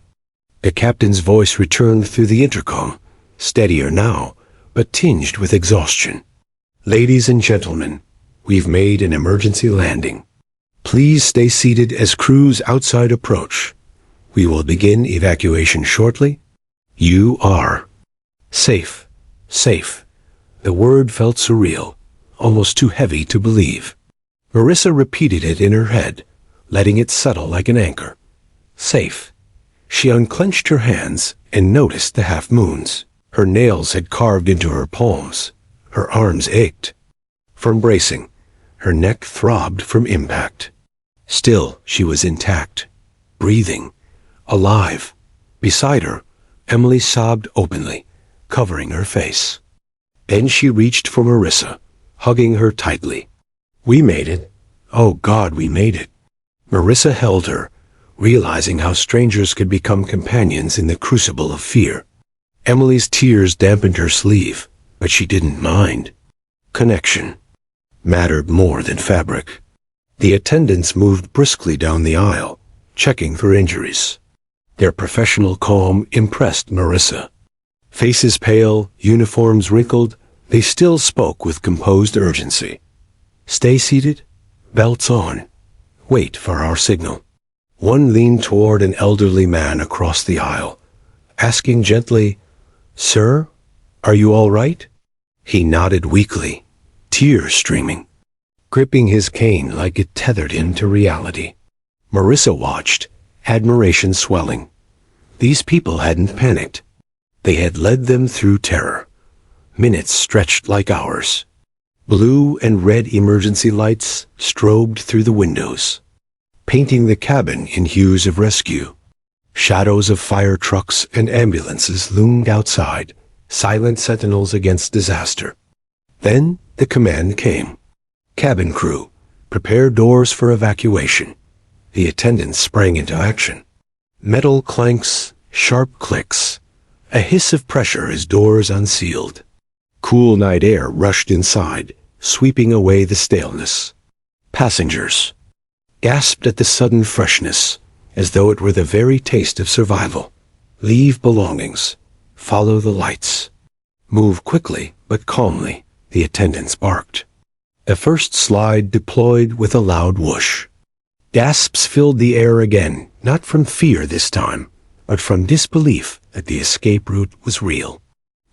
S1: The captain's voice returned through the intercom, steadier now, but tinged with exhaustion. Ladies and gentlemen, we've made an emergency landing. Please stay seated as crews outside approach. We will begin evacuation shortly. You are safe. Safe. The word felt surreal, almost too heavy to believe. Marissa repeated it in her head, letting it settle like an anchor. Safe. She unclenched her hands and noticed the half-moons. Her nails had carved into her palms. Her arms ached from bracing. Her neck throbbed from impact. Still, she was intact, breathing, alive. Beside her, Emily sobbed openly, covering her face. Then she reached for Marissa, hugging her tightly. We made it. Oh God, we made it. Marissa held her, realizing how strangers could become companions in the crucible of fear. Emily's tears dampened her sleeve, but she didn't mind. Connection mattered more than fabric. The attendants moved briskly down the aisle, checking for injuries. Their professional calm impressed Marissa. Faces pale, uniforms wrinkled, they still spoke with composed urgency. Stay seated, belts on. Wait for our signal. One leaned toward an elderly man across the aisle, asking gently, Sir, are you all right? He nodded weakly, tears streaming, gripping his cane like it tethered him to reality. Marissa watched, admiration swelling. These people hadn't panicked. They had led them through terror. Minutes stretched like hours. Blue and red emergency lights strobed through the windows, painting the cabin in hues of rescue. Shadows of fire trucks and ambulances loomed outside, silent sentinels against disaster. Then the command came. Cabin crew, prepare doors for evacuation. The attendants sprang into action. Metal clanks, sharp clicks, a hiss of pressure as doors unsealed. Cool night air rushed inside, sweeping away the staleness. Passengers gasped at the sudden freshness, as though it were the very taste of survival. Leave belongings. Follow the lights. Move quickly, but calmly, the attendants barked. A first slide deployed with a loud whoosh. Gasps filled the air again, not from fear this time, but from disbelief that the escape route was real.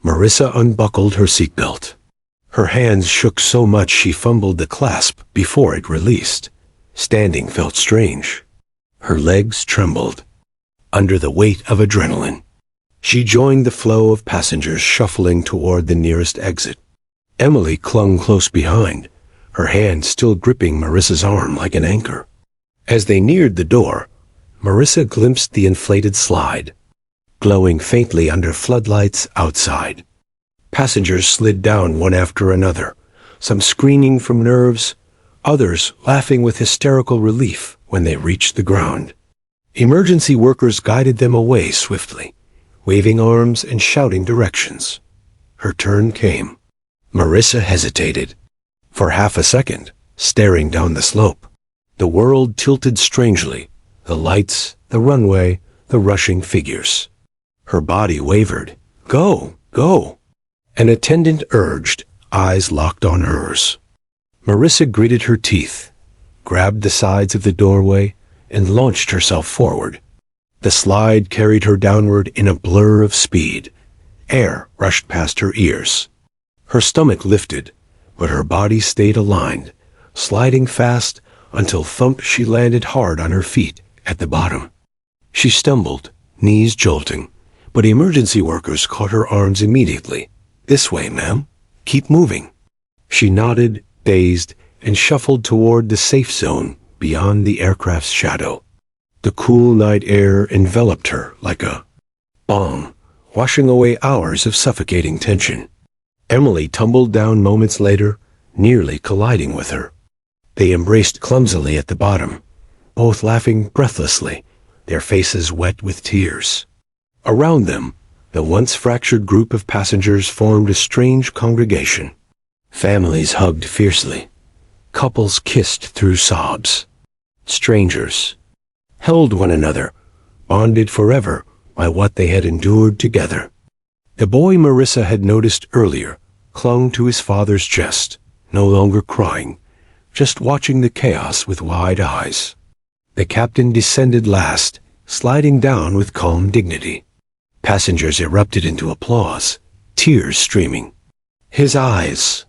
S1: Marissa unbuckled her seatbelt. Her hands shook so much she fumbled the clasp before it released. Standing felt strange. Her legs trembled under the weight of adrenaline. She joined the flow of passengers shuffling toward the nearest exit. Emily clung close behind, her hand still gripping Marissa's arm like an anchor. As they neared the door, Marissa glimpsed the inflated slide, glowing faintly under floodlights outside. Passengers slid down one after another, some screaming from nerves, others laughing with hysterical relief when they reached the ground. Emergency workers guided them away swiftly, waving arms and shouting directions. Her turn came. Marissa hesitated. For half a second, staring down the slope. The world tilted strangely, the lights, the runway, the rushing figures. Her body wavered. Go, go. An attendant urged, eyes locked on hers. Marissa gritted her teeth, grabbed the sides of the doorway, and launched herself forward. The slide carried her downward in a blur of speed. Air rushed past her ears. Her stomach lifted, but her body stayed aligned, sliding fast until thump she landed hard on her feet at the bottom. She stumbled, knees jolting, but emergency workers caught her arms immediately. This way, ma'am. Keep moving. She nodded, dazed, and shuffled toward the safe zone beyond the aircraft's shadow. The cool night air enveloped her like a balm, washing away hours of suffocating tension. Emily tumbled down moments later, nearly colliding with her. They embraced clumsily at the bottom, both laughing breathlessly, their faces wet with tears. Around them, the once fractured group of passengers formed a strange congregation. Families hugged fiercely. Couples kissed through sobs. Strangers held one another, bonded forever by what they had endured together. The boy Marissa had noticed earlier clung to his father's chest, no longer crying, just watching the chaos with wide eyes. The captain descended last, sliding down with calm dignity. Passengers erupted into applause, tears streaming. His eyes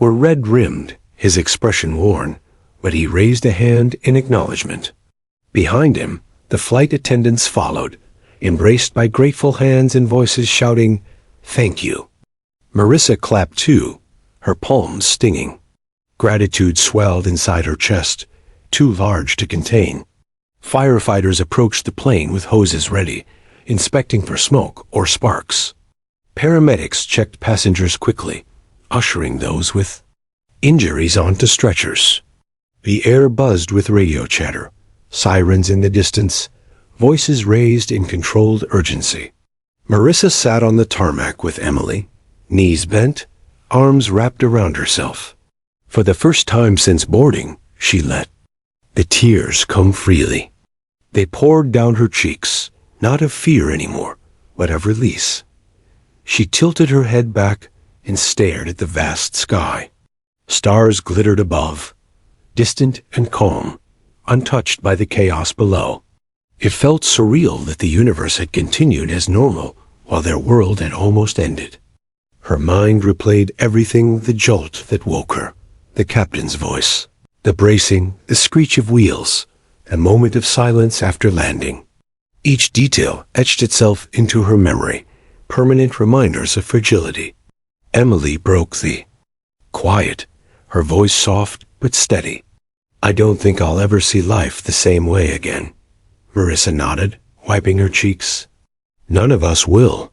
S1: were red-rimmed, his expression worn, but he raised a hand in acknowledgement. Behind him, the flight attendants followed, embraced by grateful hands and voices shouting, "Thank you." Marissa clapped too, her palms stinging. Gratitude swelled inside her chest, too large to contain. Firefighters approached the plane with hoses ready, inspecting for smoke or sparks. Paramedics checked passengers quickly, ushering those with injuries onto stretchers. The air buzzed with radio chatter, sirens in the distance, voices raised in controlled urgency. Marissa sat on the tarmac with Emily, knees bent, arms wrapped around herself. For the first time since boarding, she let the tears come freely. They poured down her cheeks, not of fear anymore, but of release. She tilted her head back and stared at the vast sky. Stars glittered above, distant and calm, untouched by the chaos below. It felt surreal that the universe had continued as normal while their world had almost ended. Her mind replayed everything with the jolt that woke her. The captain's voice, the bracing, the screech of wheels, a moment of silence after landing. Each detail etched itself into her memory, permanent reminders of fragility. Emily broke the quiet, her voice soft but steady. "I don't think I'll ever see life the same way again." Marissa nodded. wiping her cheeks. None of us will.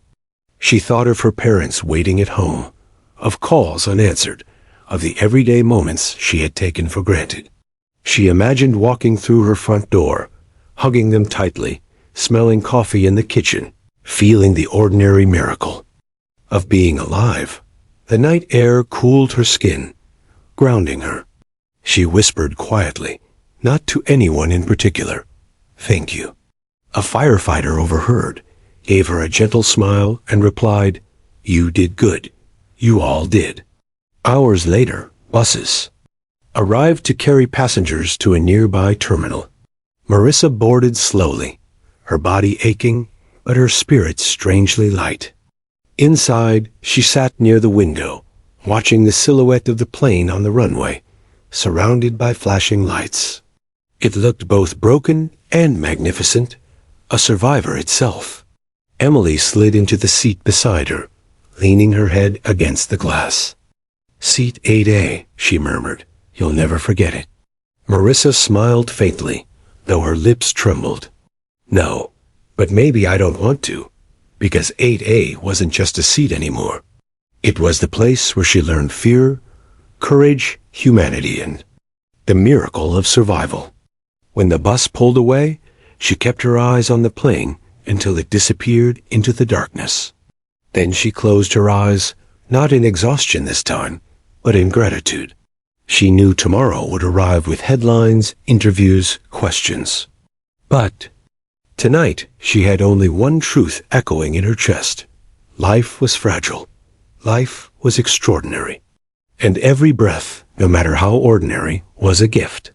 S1: She thought of her parents waiting at home, of calls unanswered, of the everyday moments she had taken for granted. She imagined walking through her front door, hugging them tightly, smelling coffee in the kitchen, feeling the ordinary miracle of being alive. The night air cooled her skin, grounding her. She whispered quietly, not to anyone in particular, "Thank you." A firefighter overheard, gave her a gentle smile, and replied, "You did good. You all did." Hours later, buses arrived to carry passengers to a nearby terminal. Marissa boarded slowly, her body aching, but her spirits strangely light. Inside, she sat near the window, watching the silhouette of the plane on the runway, surrounded by flashing lights. It looked both broken and magnificent, a survivor itself. Emily slid into the seat beside her, leaning her head against the glass. "Seat 8A, she murmured. "You'll never forget it." Marissa smiled faintly, though her lips trembled. "No, but maybe I don't want to, because 8A wasn't just a seat anymore. It was the place where she learned fear, courage, humanity, and the miracle of survival." When the bus pulled away, she kept her eyes on the plane until it disappeared into the darkness. Then she closed her eyes, not in exhaustion this time, but in gratitude. She knew tomorrow would arrive with headlines, interviews, questions. But tonight she had only one truth echoing in her chest. Life was fragile. Life was extraordinary. And every breath, no matter how ordinary, was a gift.